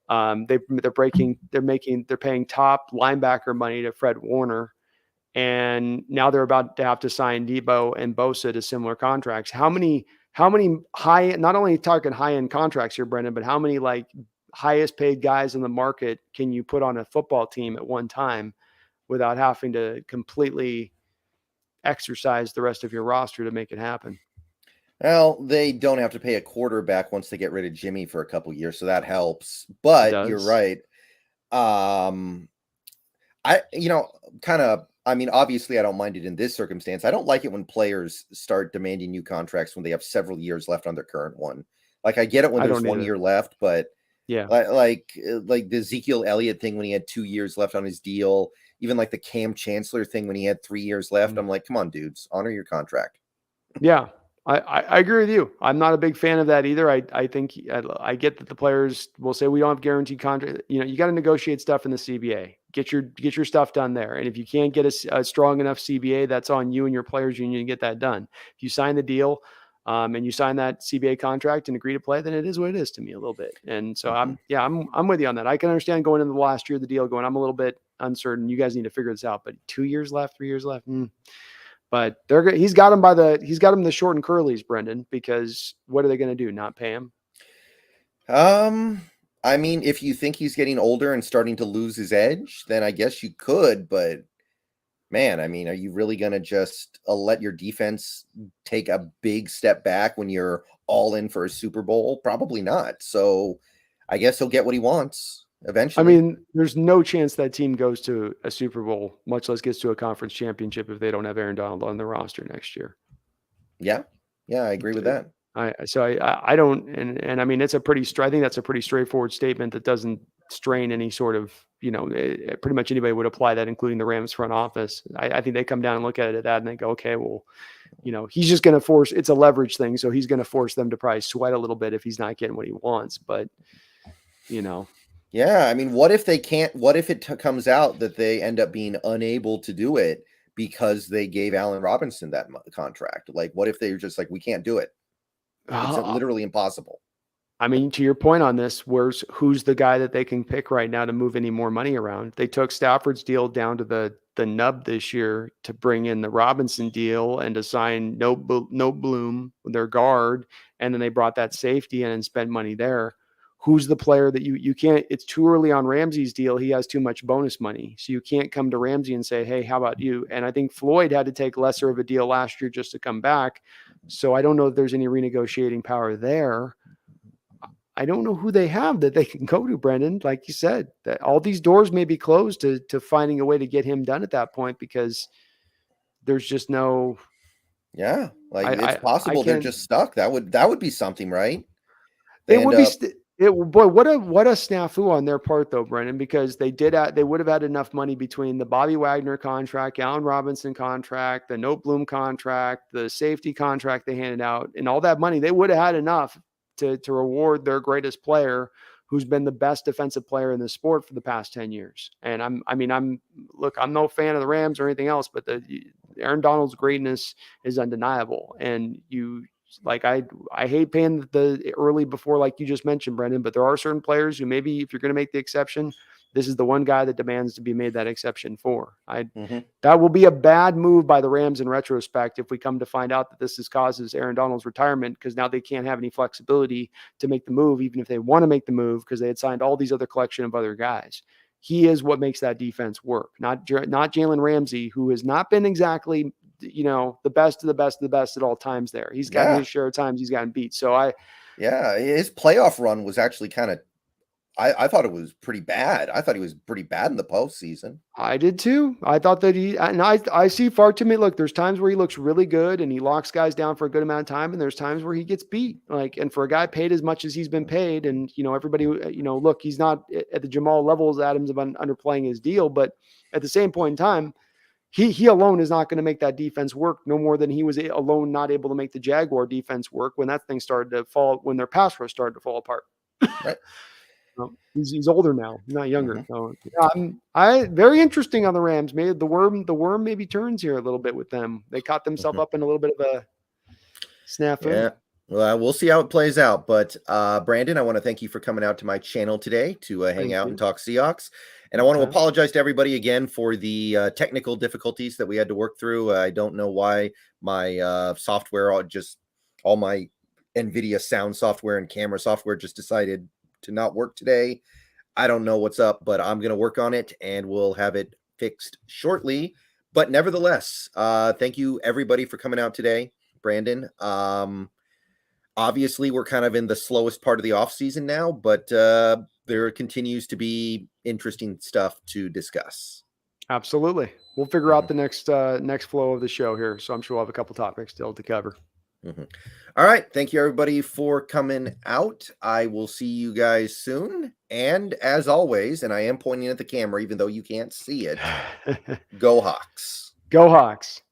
They're paying top linebacker money to Fred Warner. And now they're about to have to sign Debo and Bosa to similar contracts. How many high, not only talking high end contracts here, Brendan, but how many like highest paid guys in the market can you put on a football team at one time without having to completely exercise the rest of your roster to make it happen? Well, they don't have to pay a quarterback once they get rid of Jimmy for a couple years, so that helps. But you're right. Obviously, I don't mind it in this circumstance. I don't like it when players start demanding new contracts when they have several years left on their current one. Like, I get it when there's 1 year left, but yeah, like the Ezekiel Elliott thing when he had 2 years left on his deal, even like the Cam Chancellor thing when he had 3 years left. I'm like, come on, dudes, honor your contract. Yeah. I agree with you. I'm not a big fan of that either. I think I get that the players will say we don't have guaranteed contract. You got to negotiate stuff in the CBA. Get your stuff done there. And if you can't get a strong enough CBA, that's on you and your players union to get that done. If you sign the deal and you sign that CBA contract and agree to play, then it is what it is to me a little bit. And so I'm with you on that. I can understand going into the last year of the deal going, I'm a little bit uncertain. You guys need to figure this out. But 2 years left, 3 years left. But he's got him the short and curlies, Brendan, because what are they going to do? Not pay him? I mean, if you think he's getting older and starting to lose his edge, then I guess you could, but man, I mean, are you really going to just let your defense take a big step back when you're all in for a Super Bowl? Probably not. So I guess he'll get what he wants eventually. I mean, there's no chance that team goes to a Super Bowl, much less gets to a conference championship if they don't have Aaron Donald on the roster next year. Yeah. Yeah, I agree with that. I don't, and I mean, I think that's a pretty straightforward statement that doesn't strain any sort of, pretty much anybody would apply that, including the Rams front office. I think they come down and look at it at that and they go, okay, well, he's just going to it's a leverage thing. So he's going to force them to probably sweat a little bit if he's not getting what he wants, but Yeah, I mean, what if it comes out that they end up being unable to do it because they gave Allen Robinson that contract? Like, what if they're just like, we can't do it? It's literally impossible. I mean, to your point on this, who's the guy that they can pick right now to move any more money around? They took Stafford's deal down to the nub this year to bring in the Robinson deal and to sign No Bloom, their guard, and then they brought that safety in and spent money there. Who's the player that you can't? It's too early on Ramsey's deal. He has too much bonus money, so you can't come to Ramsey and say, "Hey, how about you?" And I think Floyd had to take lesser of a deal last year just to come back. So I don't know if there's any renegotiating power there. I don't know who they have that they can go to, Brendan. Like you said, that all these doors may be closed to finding a way to get him done at that point because there's just no. Yeah, like it's possible they're just stuck. That would be something, right? It would be. Boy, what a snafu on their part, though, Brendan, because they would have had enough money between the Bobby Wagner contract, Allen Robinson contract, the Note Bloom contract, the safety contract they handed out, and all that money. They would have had enough to reward their greatest player, who's been the best defensive player in the sport for the past 10 years. And I'm no fan of the Rams or anything else, but Aaron Donald's greatness is undeniable, and I hate paying the early before, like you just mentioned, Brendan, but there are certain players who maybe if you're going to make the exception, this is the one guy that demands to be made that exception for. That will be a bad move by the Rams in retrospect if we come to find out that this causes Aaron Donald's retirement, because now they can't have any flexibility to make the move, even if they want to make the move, because they had signed all these other collection of other guys. He is what makes that defense work, not Jalen Ramsey, who has not been exactly the best of the best of the best at all times there. He's gotten his share of times he's gotten beat. So his playoff run was actually kind of, I thought it was pretty bad. I thought he was pretty bad in the postseason. I did too. I thought that I see far too many. Look, there's times where he looks really good and he locks guys down for a good amount of time. And there's times where he gets beat. And for a guy paid as much as he's been paid, and, everybody, look, he's not at the Jamal levels Adams of underplaying his deal, but at the same point in time, he alone is not going to make that defense work no more than he was alone not able to make the Jaguar defense work when that thing started to fall, when their pass rush started to fall apart. Right. He's older now, not younger. Mm-hmm. So I very interesting on the Rams. Maybe the worm maybe turns here a little bit with them. They caught themselves up in a little bit of a snafu. Yeah. Well, we'll see how it plays out. But Brandon, I want to thank you for coming out to my channel today to hang out and talk Seahawks. And I want to apologize to everybody again for the technical difficulties that we had to work through. I don't know why my software, all my NVIDIA sound software and camera software just decided to not work today. I don't know what's up, but I'm going to work on it and we'll have it fixed shortly. But nevertheless, thank you everybody for coming out today. Brandon, obviously we're kind of in the slowest part of the off season now, but there continues to be interesting stuff to discuss. Absolutely. We'll figure out the next flow of the show here. So I'm sure we'll have a couple topics still to cover. All right. Thank you everybody for coming out. I will see you guys soon. And as always, and I am pointing at the camera, even though you can't see it, go Hawks. Go Hawks.